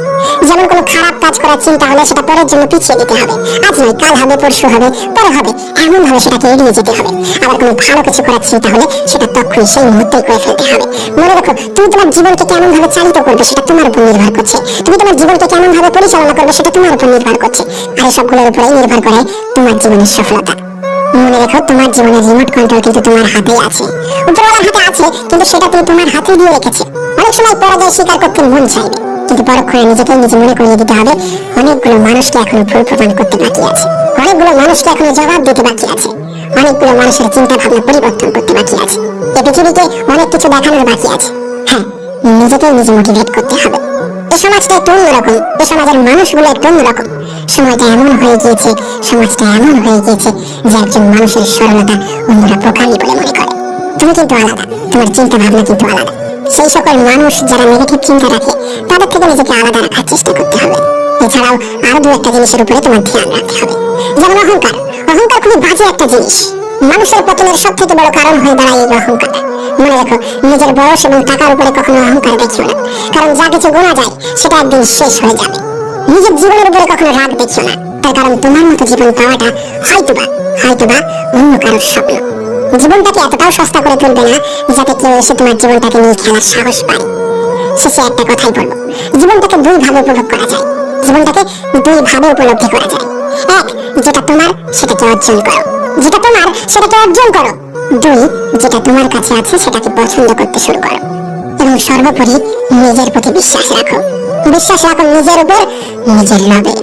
যেমন কোনো খারাপ কাজ করার চিন্তা হলে সেটা পরের জন্য পিছিয়ে দিতে হবে। আজ নয়, কাল হবে, পরশু হবে, পরে হবে, এমন ভাবে সেটাকে এড়িয়ে যেতে হবে। আবার কোনো ভালো কিছু করার চিন্তা হলে সেটা তখনই সেই মুহূর্তেই করে ফেলতে হবে। মনে রাখো, তুমি তোমার জীবনকে কেমন ভাবে চালিত করবে সেটা তোমার উপর নির্ভর করছে। তুমি তোমার জীবনকে কেমন ভাবে পরিচালনা করবে সেটা তোমার উপর নির্ভর করছে। আর এই সবগুলোর উপরেই নির্ভর করে তোমার জীবনের সফলতা। মনে রেখো, তোমার জীবনের রিমোট কন্ট্রোল কিন্তু তোমার হাতেই আছে। উপরওয়ালার হাতে আছে, কিন্তু সেটা তুমি তোমার হাতে দিয়ে রেখেছে। অনেক সময় পরাজয় স্বীকার করতে মন চাইবে, কিন্তু পরক্ষণে নিজেকে নিজে মনে করিয়ে দিতে হবে, অনেকগুলো মানুষকে এখনো ভুল প্রমাণ করতে বাকি আছে, অনেকগুলো মানুষকে এখনো জবাব দিতে বাকি আছে, অনেকগুলো মানুষের চিন্তা ভাবনা পরিবর্তন করতে বাকি আছে, এই পৃথিবীকে অনেক কিছু দেখানোর বাকি আছে। হ্যাঁ, নিজেকে নিজে মোটিভেট করতে হবে। এই সমাজটা একটু অন্যরকম, এই সমাজের মানুষগুলো একটু অন্যরকম। সময়টা এমন হয়ে গিয়েছে, সমাজটা এমন হয়ে গিয়েছে যে একজন মানুষের সরলতা অন্যরা বোকামি বলে মনে করে। তুমি কিন্তু আলাদা, তোমার চিন্তা ভাবনা কিন্তু আলাদা। সেই সকল মানুষ যারা নেগেটিভ চিন্তা রাখে, তাদের থেকে নিজেকে আলাদা রাখার চেষ্টা করতে হবে। এছাড়াও আরো দু একটা জিনিসের উপরে তোমার ধ্যান রাখতে হবে, যেমন অহংকার। অহংকার খুবই বাজে একটা জিনিস। মানুষের পতনের সব থেকে বড় কারণ হয়ে দাঁড়ায় এই অহংকার। মনে রেখো, নিজের বয়স এবং টাকার উপরে কখনো অহংকার দেখিও না, কারণ যা কিছু গোনা যায় সেটা একদিন শেষ হয়ে যাবে। নিজের জীবনের উপরে কখনো রাগ দেখিও না, তার কারণ তোমার মতো জীবন পাওয়াটা হয়তোবা অন্য কারোর স্বপ্ন। জীবনটাকে এতটাও সস্তা করে তুলবে না যাতে কেউ এসে তোমার জীবনটাকে নিয়ে খেলার সাহস পায়। শেষে একটা কথাই বলবো, জীবনটাকে দুই ভাবে উপভোগ করা যায়, জীবনটাকে দুই ভাবে উপলব্ধি করা যায়। এক, যেটা তোমার সেটাকে অর্জন করো, যেটা তোমার সেটাকে অর্জন করো। দুই, যেটা তোমার কাছে আছে সেটাকে পছন্দ করতে শুরু করো। এবং সর্বোপরি নিজের প্রতি বিশ্বাস রাখো, বিশ্বাস রাখো নিজের উপর, নিজের লাভের